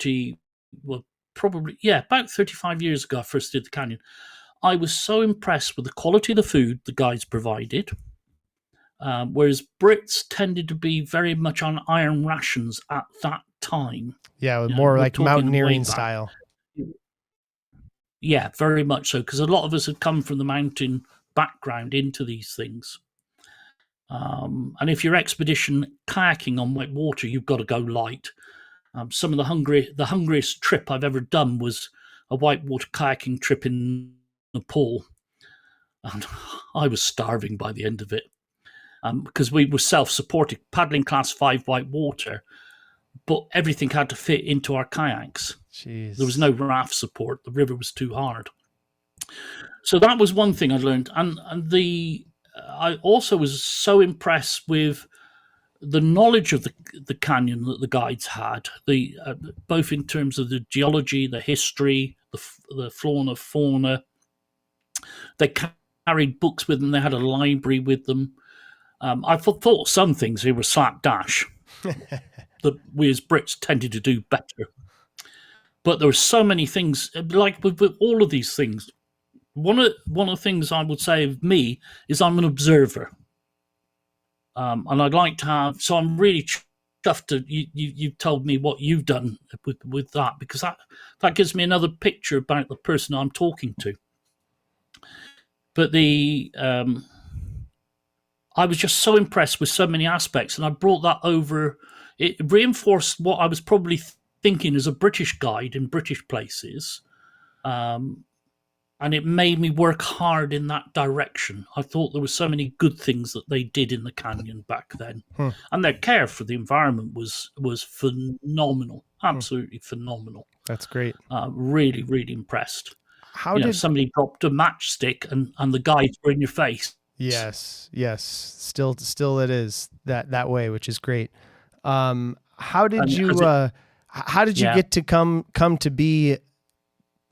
35 years ago I first did the canyon. I was so impressed with the quality of the food the guides provided. Whereas Brits tended to be very much on iron rations at that time. Yeah, more like mountaineering style. Yeah, very much so, because a lot of us had come from the mountain background into these things. And if you're expedition kayaking on wet water, you've got to go light. Some of the hungriest trip I've ever done was a whitewater kayaking trip in Nepal. And I was starving by the end of it. Because we were self-supported, paddling class 5 whitewater, but everything had to fit into our kayaks. Jeez. There was no raft support. The river was too hard. So that was one thing I learned. And I also was so impressed with the knowledge of the canyon that the guides had, both in terms of the geology, the history, the flora, fauna. They carried books with them. They had a library with them. I thought some things here were slapdash that we as Brits tended to do better. But there were so many things, like with all of these things. One of the things I would say of me is I'm an observer. And I'd like to have, so I'm really chuffed that you've told me what you've done with that, because that gives me another picture about the person I'm talking to. But I was just so impressed with so many aspects, and I brought that over. It reinforced what I was probably thinking as a British guide in British places, and it made me work hard in that direction. I thought there were so many good things that they did in the canyon back then, and their care for the environment was phenomenal, absolutely phenomenal. That's great. Really, really impressed. How did somebody dropped a matchstick and the guides were in your face? Yes. Still it is that way, which is great. How did you get to come to be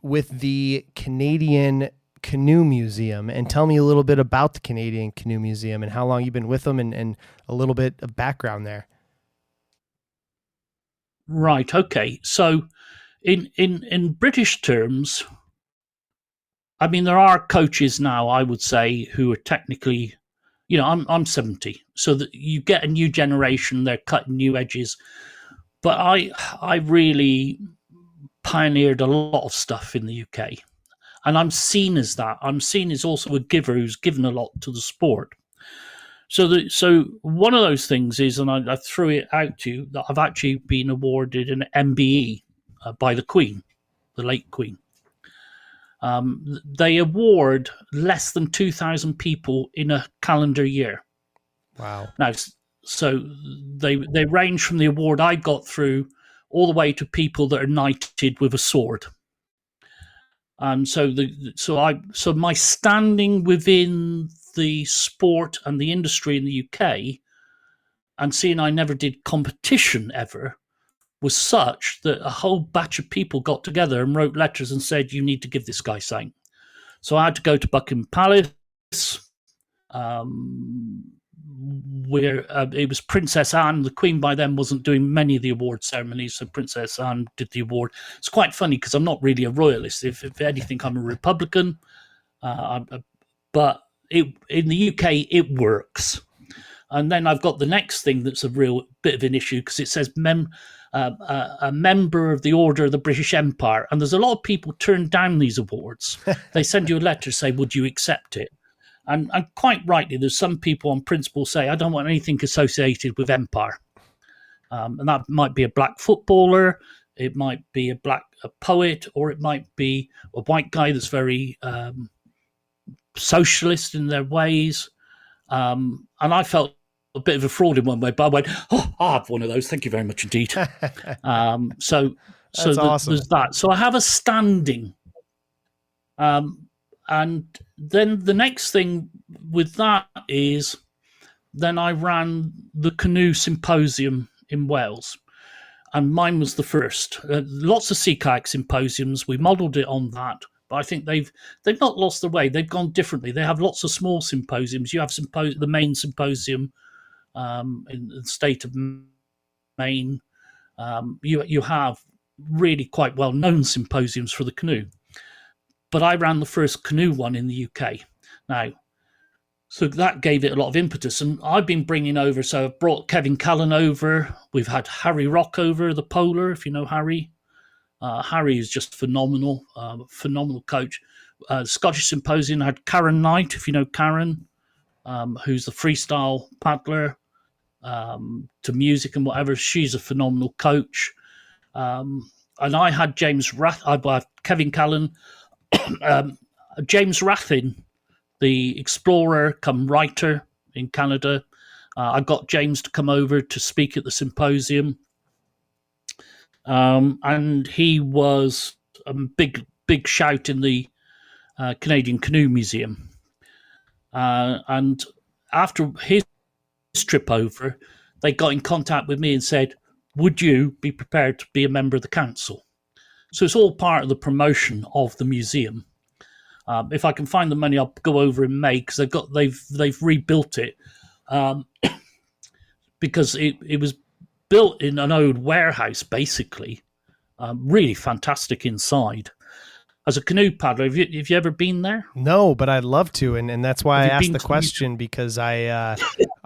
with the Canadian Canoe Museum? And tell me a little bit about the Canadian Canoe Museum and how long you've been with them, and a little bit of background there. Right. Okay. So in British terms, I mean, there are coaches now, I would say, who are technically, I'm 70, so that you get a new generation, they're cutting new edges. But I really pioneered a lot of stuff in the UK, and I'm seen as that. I'm seen as also a giver who's given a lot to the sport. So one of those things is, and I threw it out to you, that I've actually been awarded an MBE by the Queen, the late Queen. They award less than 2,000 people in a calendar year. Wow. Now, so they range from the award I got through all the way to people that are knighted with a sword. So my standing within the sport and the industry in the UK, and seeing I never did competition ever, was such that a whole batch of people got together and wrote letters and said, you need to give this guy something. So I had to go to Buckingham Palace, where it was Princess Anne. The Queen by then wasn't doing many of the award ceremonies, so Princess Anne did the award. It's quite funny because I'm not really a royalist. If anything, I'm a Republican. But in the UK, it works. And then I've got the next thing that's a real bit of an issue, because it says a member of the Order of the British Empire. And there's a lot of people turn down these awards. They send you a letter, say, would you accept it? And quite rightly, there's some people on principle say, I don't want anything associated with Empire. And that might be a black footballer, it might be a poet, or it might be a white guy that's very socialist in their ways. And I felt a bit of a fraud in one way, but I went, I have one of those. Thank you very much indeed. So awesome. There's that. So I have a standing. And then the next thing with that is, then I ran the Canoe Symposium in Wales, and mine was the first. Lots of sea kayak symposiums. We modelled it on that, but I think they've not lost their way. They've gone differently. They have lots of small symposiums. You have the main symposium in the state of Maine. You have really quite well-known symposiums for the canoe. But I ran the first canoe one in the UK. Now, so that gave it a lot of impetus. And I've been bringing over, so I've brought Kevin Callan over. We've had Harry Rock over, the polar, if you know Harry. Harry is just phenomenal, phenomenal coach. Scottish Symposium had Karen Knight, if you know Karen, who's the freestyle paddler to music and whatever. She's a phenomenal coach. And I had Kevin Callan, James Rathin, the explorer come writer in Canada. I got James to come over to speak at the symposium. And he was a big shout in the Canadian Canoe Museum. And after his trip over, they got in contact with me and said, would you be prepared to be a member of the council? So it's all part of the promotion of the museum. If I can find the money, I'll go over in May, because they've rebuilt it, because it was built in an old warehouse, basically. Really fantastic inside. As a canoe paddler, have you ever been there? No, but I'd love to, and that's why I asked the question, because I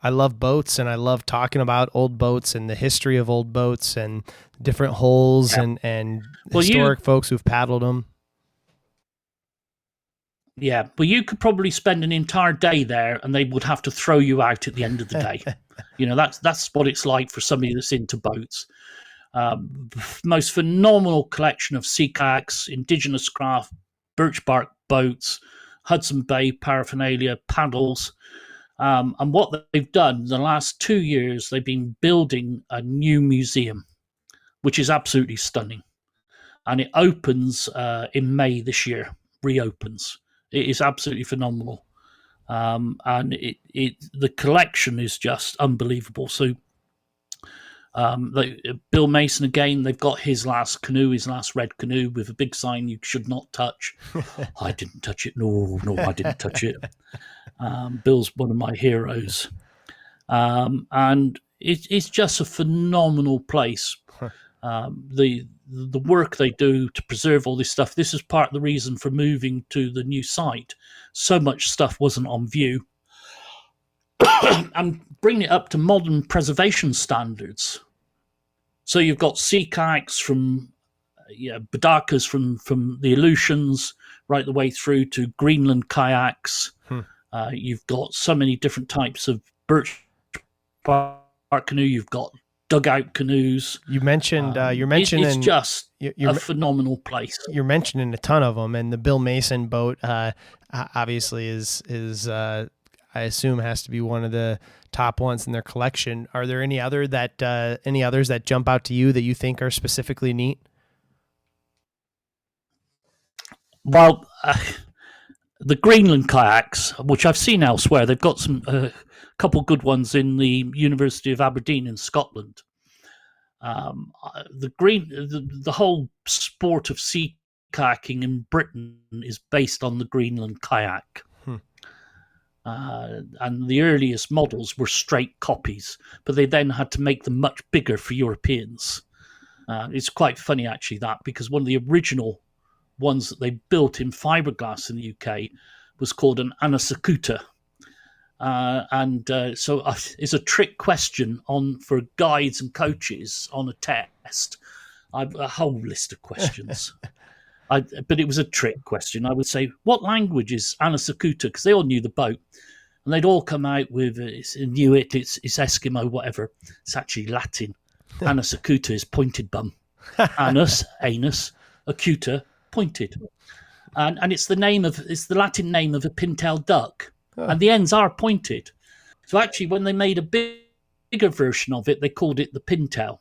love boats, and I love talking about old boats and the history of old boats and different holes and historic folks who've paddled them. Yeah, but you could probably spend an entire day there, and they would have to throw you out at the end of the day. That's what it's like for somebody that's into boats. Most phenomenal collection of sea kayaks, indigenous craft, birch bark boats, Hudson Bay paraphernalia, paddles. And what they've done the last 2 years, they've been building a new museum, which is absolutely stunning. And it opens in May this year, reopens. It is absolutely phenomenal. And the collection is just unbelievable. So Bill Mason, again, they've got his last red canoe with a big sign, you should not touch. I didn't touch it. No, I didn't touch it. Bill's one of my heroes. And it's just a phenomenal place. the work they do to preserve all this stuff. This is part of the reason for moving to the new site. So much stuff wasn't on view. And bringing it up to modern preservation standards. So you've got sea kayaks from Badakas from the Aleutians right the way through to Greenland kayaks. You've got so many different types of birch bark canoe. You've got dugout canoes. It's just a phenomenal place. You're mentioning a ton of them, and the Bill Mason boat obviously is I assume has to be one of the top ones in their collection. Are there any others that jump out to you that you think are specifically neat? Well, the Greenland kayaks, which I've seen elsewhere, they've got a couple good ones in the University of Aberdeen in Scotland. The whole sport of sea kayaking in Britain is based on the Greenland kayak. And the earliest models were straight copies, but they then had to make them much bigger for Europeans. It's quite funny, actually, because one of the original ones that they built in fiberglass in the UK was called an Anasakuta. So it's a trick question for guides and coaches on a test. I've a whole list of questions. But it was a trick question. I would say, what language is Anasakuta? Because they all knew the boat. And they'd all come out with, it's Eskimo, whatever. It's actually Latin. Anasakuta is pointed bum. Anus, anus, acuta, pointed. And it's the Latin name of a pintail duck. Oh. And the ends are pointed. So actually, when they made a bigger version of it, they called it the pintail.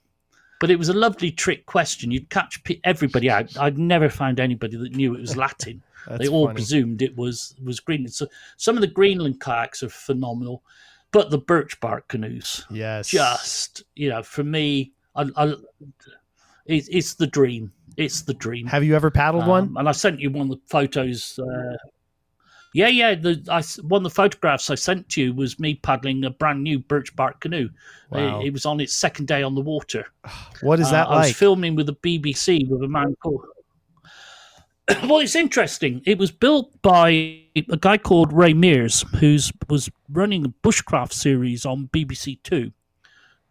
But it was a lovely trick question. You'd catch everybody out. I'd never found anybody that knew it was Latin. They all presumed it was Greenland. So some of the Greenland kayaks are phenomenal, but the birch bark canoes, yes, just for me, it's the dream. It's the dream. Have you ever paddled one? And I sent you one of the photos. Yeah. One of the photographs I sent to you was me paddling a brand new birch bark canoe. Wow. It was on its second day on the water. What is that like? I was filming with the BBC with a man called... Well, it's interesting. It was built by a guy called Ray Mears, who was running a bushcraft series on BBC Two.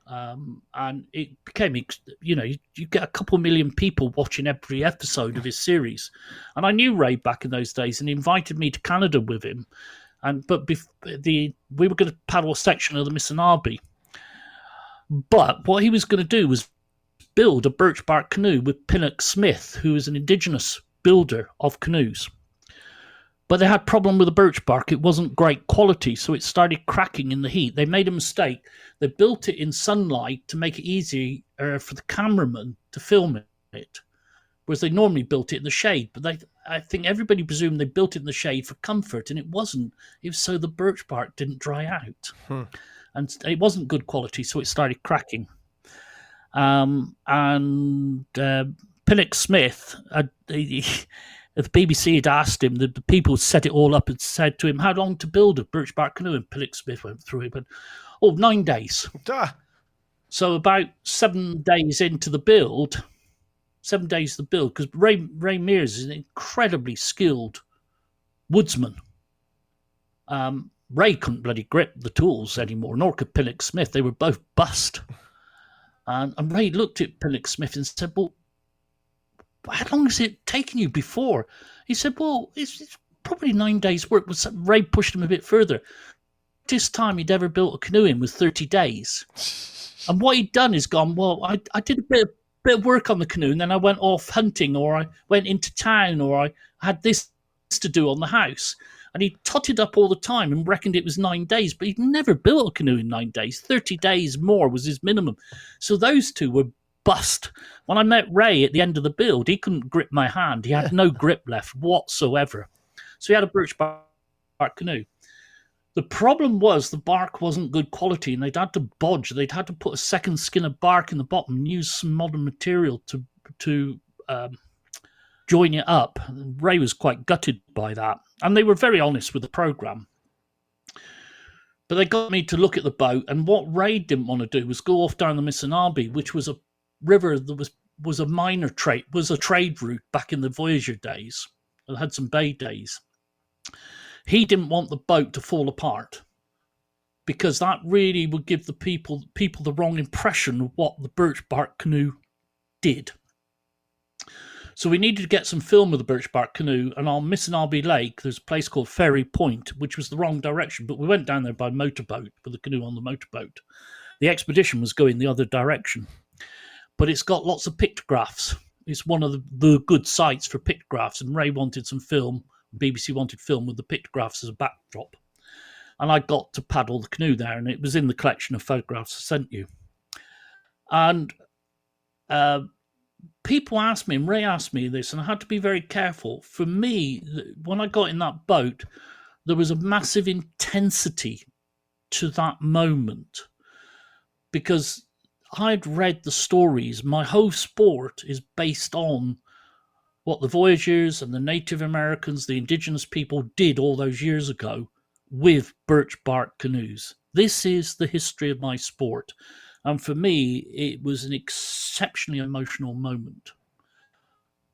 And it became, you get a couple million people watching every episode of his series. And I knew Ray back in those days, and he invited me to Canada with him. But we were going to paddle a section of the Missinaba. But what he was going to do was build a birch bark canoe with Pinnock Smith, who is an indigenous builder of canoes. But they had a problem with the birch bark. It wasn't great quality, so it started cracking in the heat. They made a mistake. They built it in sunlight to make it easier for the cameraman to film it, whereas they normally built it in the shade. But I think everybody presumed they built it in the shade for comfort, and it wasn't. It was so the birch bark didn't dry out. And it wasn't good quality, so it started cracking. Pinnock Smith, the BBC had asked him, the people set it all up and said to him, how long to build a birch bark canoe? And Pinnock Smith went through it, but 9 days. So about 7 days into the build, because Ray Mears is an incredibly skilled woodsman. Ray couldn't bloody grip the tools anymore, nor could Pinnock Smith. They were both bust. And Ray looked at Pinnock Smith and said, well, how long has it taken you before? He said, well, it's probably 9 days' work. Ray pushed him a bit further. This time he'd ever built a canoe in was 30 days. And what he'd done is gone, well, I did a bit of work on the canoe, and then I went off hunting, or I went into town, or I had this to do on the house. And he totted up all the time and reckoned it was 9 days, but he'd never built a canoe in 9 days. 30 days more was his minimum. So those two were bust. When I met Ray at the end of the build, he couldn't grip my hand. He had no grip left whatsoever. So he had a birch bark canoe. The problem was the bark wasn't good quality, and they'd had to bodge. They'd had to put a second skin of bark in the bottom and use some modern material to join it up. Ray was quite gutted by that. And they were very honest with the program. But they got me to look at the boat, and what Ray didn't want to do was go off down the Missinaba, which was a river that was was a trade route back in the Voyager days, the Hudson Bay days. He didn't want the boat to fall apart because that really would give the people the wrong impression of what the birch bark canoe did. So we needed to get some film of the birch bark canoe, and on Missinarby Lake, there's a place called Ferry Point, which was the wrong direction, but we went down there by motorboat, with the canoe on the motorboat. The expedition was going the other direction, but it's got lots of pictographs. It's one of the good sites for pictographs, and Ray wanted some film, BBC wanted film with the pictographs as a backdrop. And I got to paddle the canoe there, and it was in the collection of photographs I sent you. And people asked me, and Ray asked me this, and I had to be very careful. For me, when I got in that boat, there was a massive intensity to that moment because I'd read the stories. My whole sport is based on what the Voyagers and the Native Americans, the indigenous people did all those years ago with birch bark canoes. This is the history of my sport. And for me, it was an exceptionally emotional moment.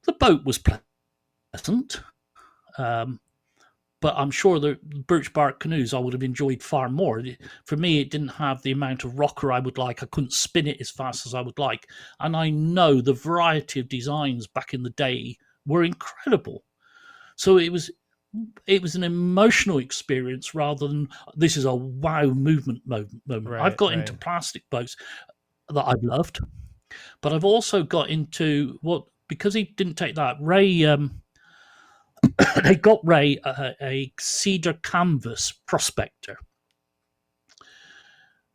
The boat was pleasant, but I'm sure the birch bark canoes I would have enjoyed far more. For me, it didn't have the amount of rocker I would like. I couldn't spin it as fast as I would like. And I know the variety of designs back in the day were incredible. So it was an emotional experience rather than this is a wow moment. Right, I've got into plastic boats that I've loved, but I've also got into because he didn't take that, Ray, they got Ray a cedar canvas prospector.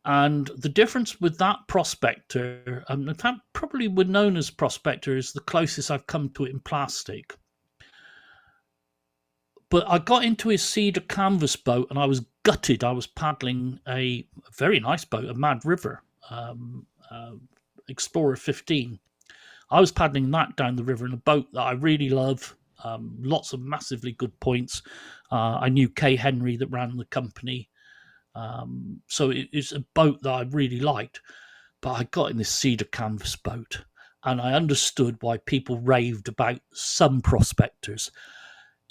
And the difference with that prospector, in fact, probably would known as prospector, is the closest I've come to it in plastic. But I got into his cedar canvas boat and I was gutted. I was paddling a very nice boat, a Mad River, Explorer 15. I was paddling that down the river in a boat that I really love. Lots of massively good points. I knew Kay Henry that ran the company. So it's a boat that I really liked. But I got in this cedar canvas boat and I understood why people raved about some prospectors.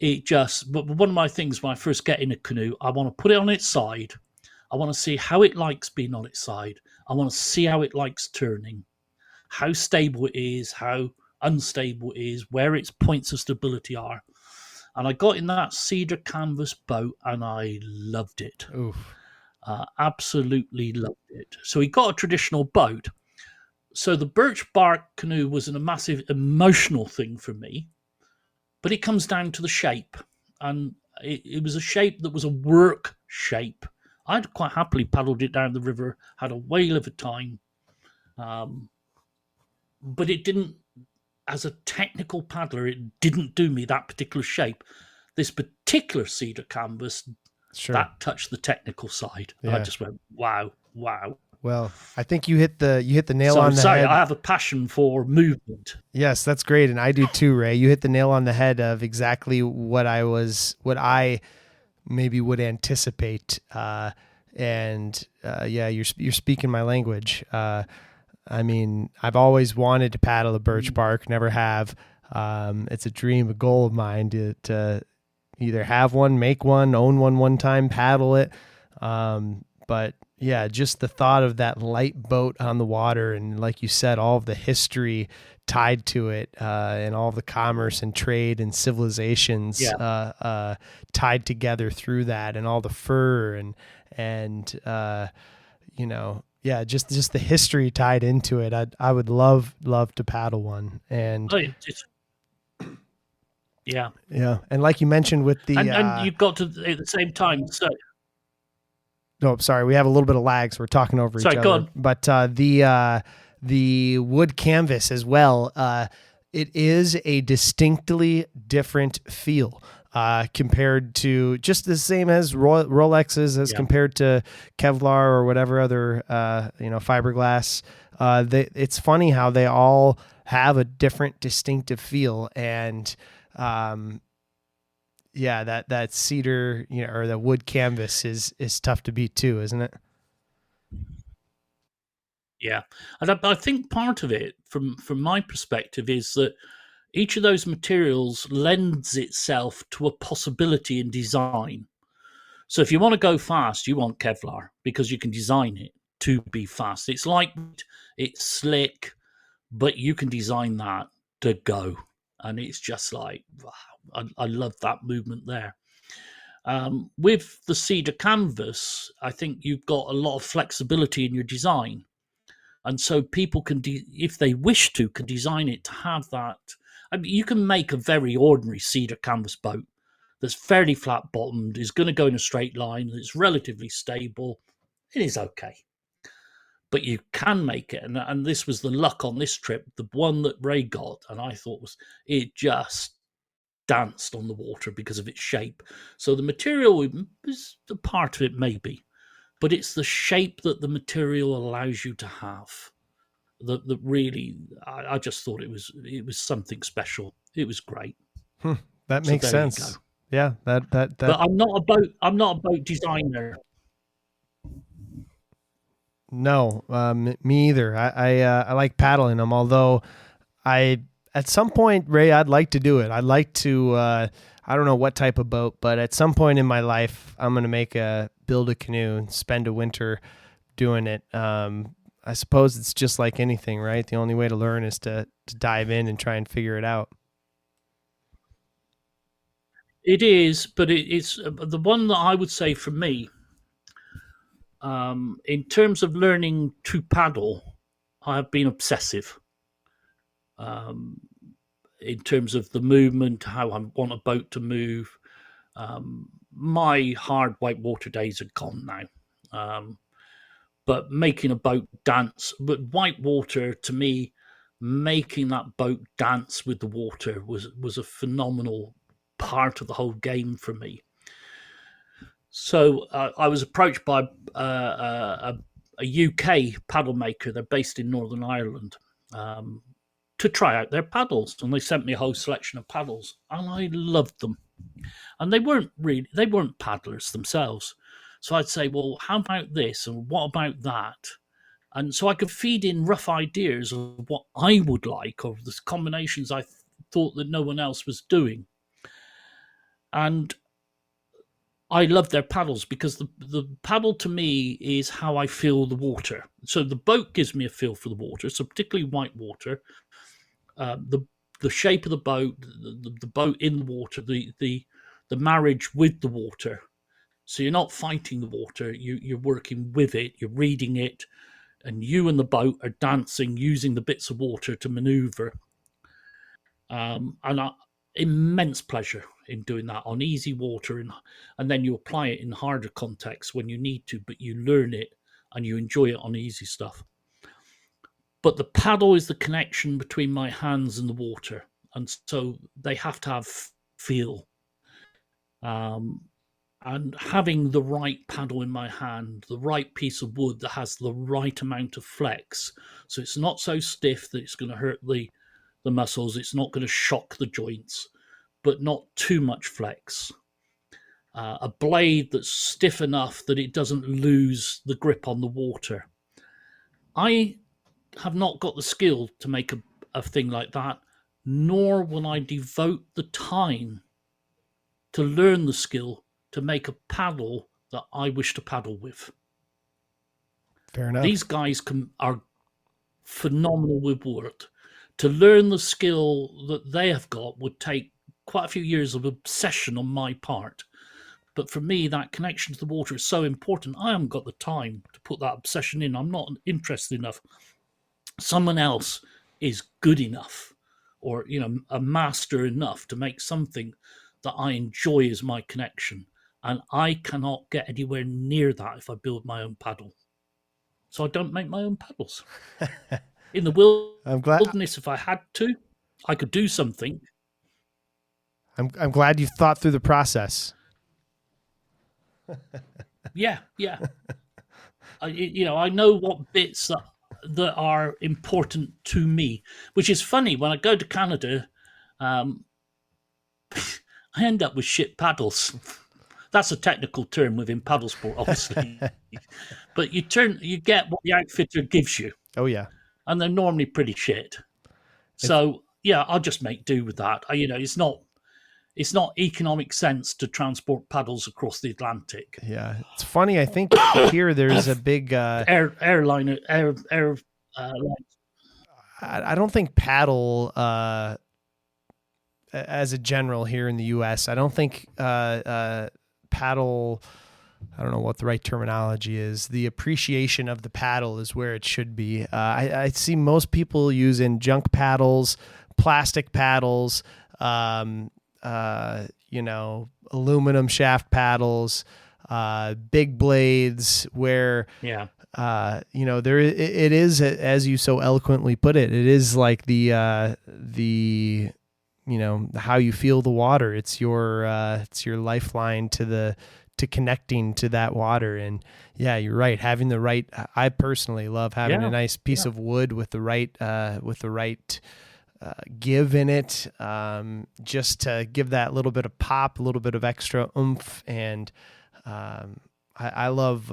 But one of my things when I first get in a canoe, I want to put it on its side. I want to see how it likes being on its side. I want to see how it likes turning, how stable it is, how unstable it is, where its points of stability are. And I got in that cedar canvas boat and I loved it. Oof. Absolutely loved it. So he got a traditional boat. So the birch bark canoe was a massive emotional thing for me. But it comes down to the shape. And it was a shape that was a work shape. I'd quite happily paddled it down the river, had a whale of a time. But it didn't, as a technical paddler, it didn't do me that particular shape. This particular cedar canvas, that touched the technical side. Yeah. I just went, wow. Well, I think you hit the nail on the head. I have a passion for movement. Yes, that's great, and I do too, Ray. You hit the nail on the head of exactly what I maybe would anticipate. You're speaking my language. I mean, I've always wanted to paddle a birch bark, never have. It's a dream, a goal of mine to either have one, make one, own one time, paddle it. But yeah, just the thought of that light boat on the water and, like you said, all of the history tied to it and all of the commerce and trade and civilizations tied together through that, and all the fur and just the history tied into it. I would love to paddle one. And yeah, and like you mentioned with the and you've got to at the same time. So. No, sorry, we have a little bit of lag, so we're talking over each other. Go on. But the wood canvas as well, it is a distinctly different feel compared to just the same as Rolexes as compared to Kevlar or whatever other fiberglass. It's funny how they all have a different distinctive feel, and that cedar, or the wood canvas is tough to beat too, isn't it? Yeah, and I think part of it, from my perspective, is that each of those materials lends itself to a possibility in design. So if you want to go fast, you want Kevlar because you can design it to be fast. It's light, it's slick, but you can design that to go, and it's just like, wow, I love that movement there. With the cedar canvas, I think you've got a lot of flexibility in your design. And so people can, if they wish to, can design it to have that. I mean, you can make a very ordinary cedar canvas boat that's fairly flat bottomed, is going to go in a straight line, it's relatively stable. It is okay. But you can make it. And this was the luck on this trip. The one that Ray got, and I thought it just danced on the water because of its shape. So the material is a part of it, maybe, but it's the shape that the material allows you to have that really, I just thought it was something special. It was great. That makes sense. Yeah, that. But I'm not a boat designer. No, me either. I like paddling them, although at some point, Ray, I'd like to do it. I'd like to, I don't know what type of boat, but at some point in my life, I'm going to build a canoe and spend a winter doing it. I suppose it's just like anything, right? The only way to learn is to dive in and try and figure it out. It is, but it's the one that I would say for me, in terms of learning to paddle, I have been obsessive. In terms of the movement, how I want a boat to move. My hard whitewater days are gone now. But making a boat dance, but whitewater, to me, making that boat dance with the water was a phenomenal part of the whole game for me. So I was approached by a UK paddle maker. They're based in Northern Ireland. To try out their paddles, and they sent me a whole selection of paddles, and I loved them. And they weren't paddlers themselves, so I'd say, well, how about this and what about that? And so I could feed in rough ideas of what I would like, or the combinations I thought that no one else was doing. And I love their paddles because the paddle to me is how I feel the water. So the boat gives me a feel for the water, so particularly white water. The shape of the boat, the boat in the water, the marriage with the water. So you're not fighting the water, you're working with it, you're reading it, and you and the boat are dancing using the bits of water to maneuver. Immense pleasure in doing that on easy water, and then you apply it in harder contexts when you need to, but you learn it and you enjoy it on easy stuff. But the paddle is the connection between my hands and the water, and so they have to have feel. And having the right paddle in my hand, the right piece of wood that has the right amount of flex, so it's not so stiff that it's going to hurt the muscles, it's not going to shock the joints, but not too much flex. A blade that's stiff enough that it doesn't lose the grip on the water. I have not got the skill to make a thing like that, nor will I devote the time to learn the skill to make a paddle that I wish to paddle with. Fair enough. These guys are phenomenal with wood. To learn the skill that they have got would take quite a few years of obsession on my part. But for me, that connection to the water is so important. I haven't got the time to put that obsession in. I'm not interested enough. Someone else is good enough, or a master enough to make something that I enjoy as my connection. And I cannot get anywhere near that if I build my own paddle. So I don't make my own paddles. In the wilderness, if I had to, I could do something. I'm glad you've thought through the process. Yeah. I know what bits that are important to me, which is funny. When I go to Canada, I end up with shit paddles. That's a technical term within paddle sport, obviously. But you get what the outfitter gives you. Oh yeah. and they're normally pretty shit. So yeah, I'll just make do with that. It's not economic sense to transport paddles across the Atlantic. Yeah, it's funny. I think here there's a big Airline. I don't think paddle as a general here in the U.S. I don't think paddle. I don't know what the right terminology is. The appreciation of the paddle is where it should be. I see most people using junk paddles, plastic paddles, aluminum shaft paddles, big blades, where there it is, as you so eloquently put it. It is like the how you feel the water. It's your lifeline to connecting to that water. And yeah, you're right. Having the right, I personally love having a nice piece of wood with the right give in it, just to give that little bit of pop, a little bit of extra oomph. And I love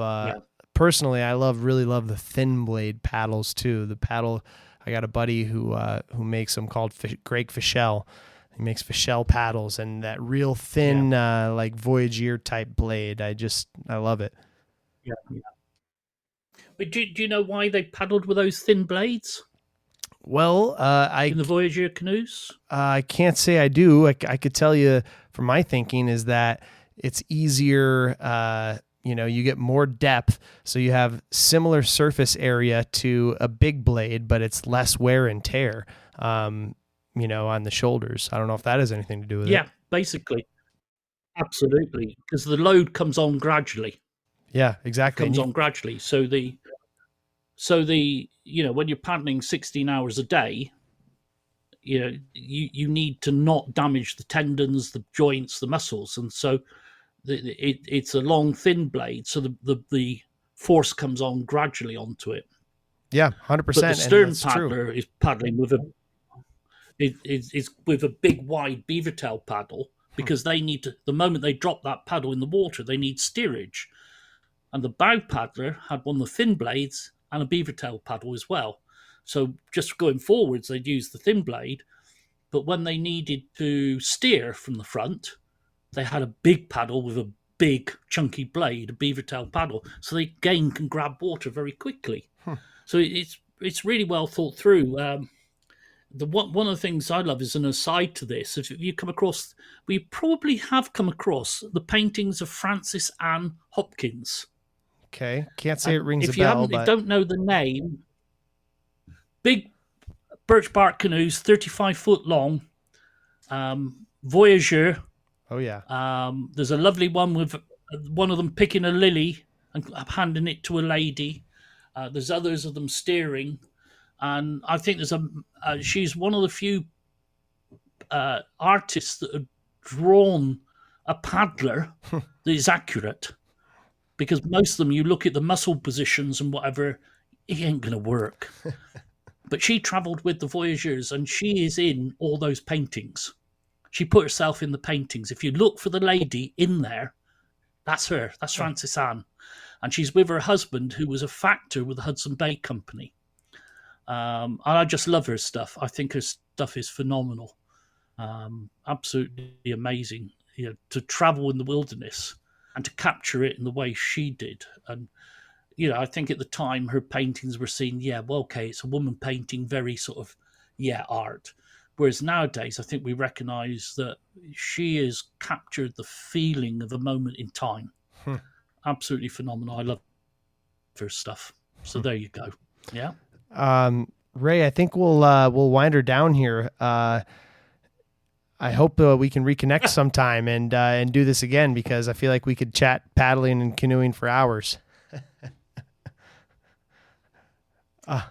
personally, really love the thin blade paddles too. The paddle, I got a buddy who makes them called Greg Fischel. He makes Fischel paddles, and that real thin, like Voyager type blade. I love it. Yeah. But do you know why they paddled with those thin blades? Well, in the Voyager canoes? I can't say I do. I could tell you from my thinking is that it's easier. You get more depth, so you have similar surface area to a big blade, but it's less wear and tear. On the shoulders. I don't know if that has anything to do with it. Yeah, basically. Absolutely. Because the load comes on gradually. Yeah, exactly. Comes on gradually. So the when you're paddling 16 hours a day, you need to not damage the tendons, the joints, the muscles. And so it's a long, thin blade. So the force comes on gradually onto it. Yeah, 100%. But the stern paddler is paddling with with a big wide beaver tail paddle, because they need to, the moment they drop that paddle in the water, they need steerage. And the bow paddler had one of the thin blades and a beaver tail paddle as well. So just going forwards, they'd use the thin blade, but when they needed to steer from the front, they had a big paddle with a big chunky blade, a beaver tail paddle, so they again can grab water very quickly. So it's really well thought through. One of the things I love is an aside to this. If you come across, we probably have come across the paintings of Frances Anne Hopkins. Okay, can't say it rings a bell. If you don't know the name, big birch bark canoes, 35 foot long, Voyager. Oh yeah. There's a lovely one with one of them picking a lily and handing it to a lady. There's others of them steering. And I think she's one of the few artists that have drawn a paddler that is accurate. Because most of them, you look at the muscle positions and whatever, it ain't going to work. But she travelled with the Voyagers, and she is in all those paintings. She put herself in the paintings. If you look for the lady in there, that's her. That's Frances Anne. And she's with her husband, who was a factor with the Hudson Bay Company. And I just love her stuff. I think her stuff is phenomenal. Absolutely amazing. To travel in the wilderness and to capture it in the way she did. And, I think at the time her paintings were seen, it's a woman painting, very sort of, art. Whereas nowadays, I think we recognise that she has captured the feeling of a moment in time. Absolutely phenomenal. I love her stuff. So there you go. Yeah. Ray, I think we'll wind her down here. I hope we can reconnect sometime and do this again, because I feel like we could chat paddling and canoeing for hours.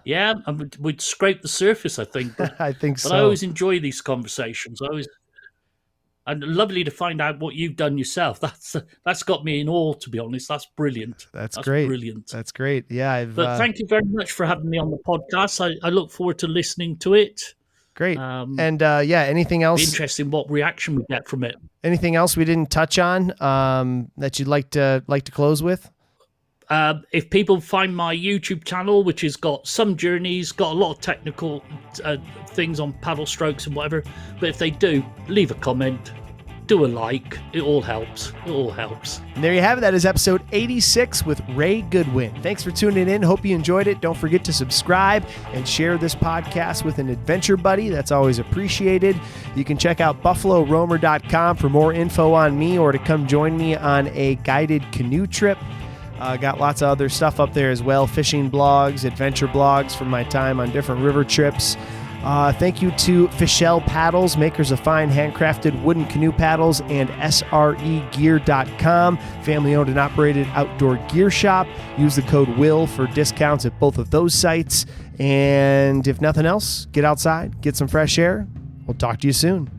Yeah, and we'd scrape the surface, I think. But, I think so. But I always enjoy these conversations. And lovely to find out what you've done yourself. That's got me in awe, to be honest. That's brilliant. That's great. Brilliant. That's great. Yeah. But thank you very much for having me on the podcast. I look forward to listening to it. Great. Anything else? Interesting what reaction we get from it. Anything else we didn't touch on that you'd like to close with? If people find my YouTube channel, which has got some journeys, got a lot of technical things on paddle strokes and whatever, but if they do, leave a comment, do a like. It all helps. It all helps. And there you have it. That is episode 86 with Ray Goodwin. Thanks for tuning in. Hope you enjoyed it. Don't forget to subscribe and share this podcast with an adventure buddy. That's always appreciated. You can check out buffaloroamer.com for more info on me or to come join me on a guided canoe trip. Got lots of other stuff up there as well. Fishing blogs, adventure blogs from my time on different river trips. Thank you to Fischel Paddles, makers of fine handcrafted wooden canoe paddles, and SREgear.com, family-owned and operated outdoor gear shop. Use the code WILL for discounts at both of those sites. And if nothing else, get outside, get some fresh air. We'll talk to you soon.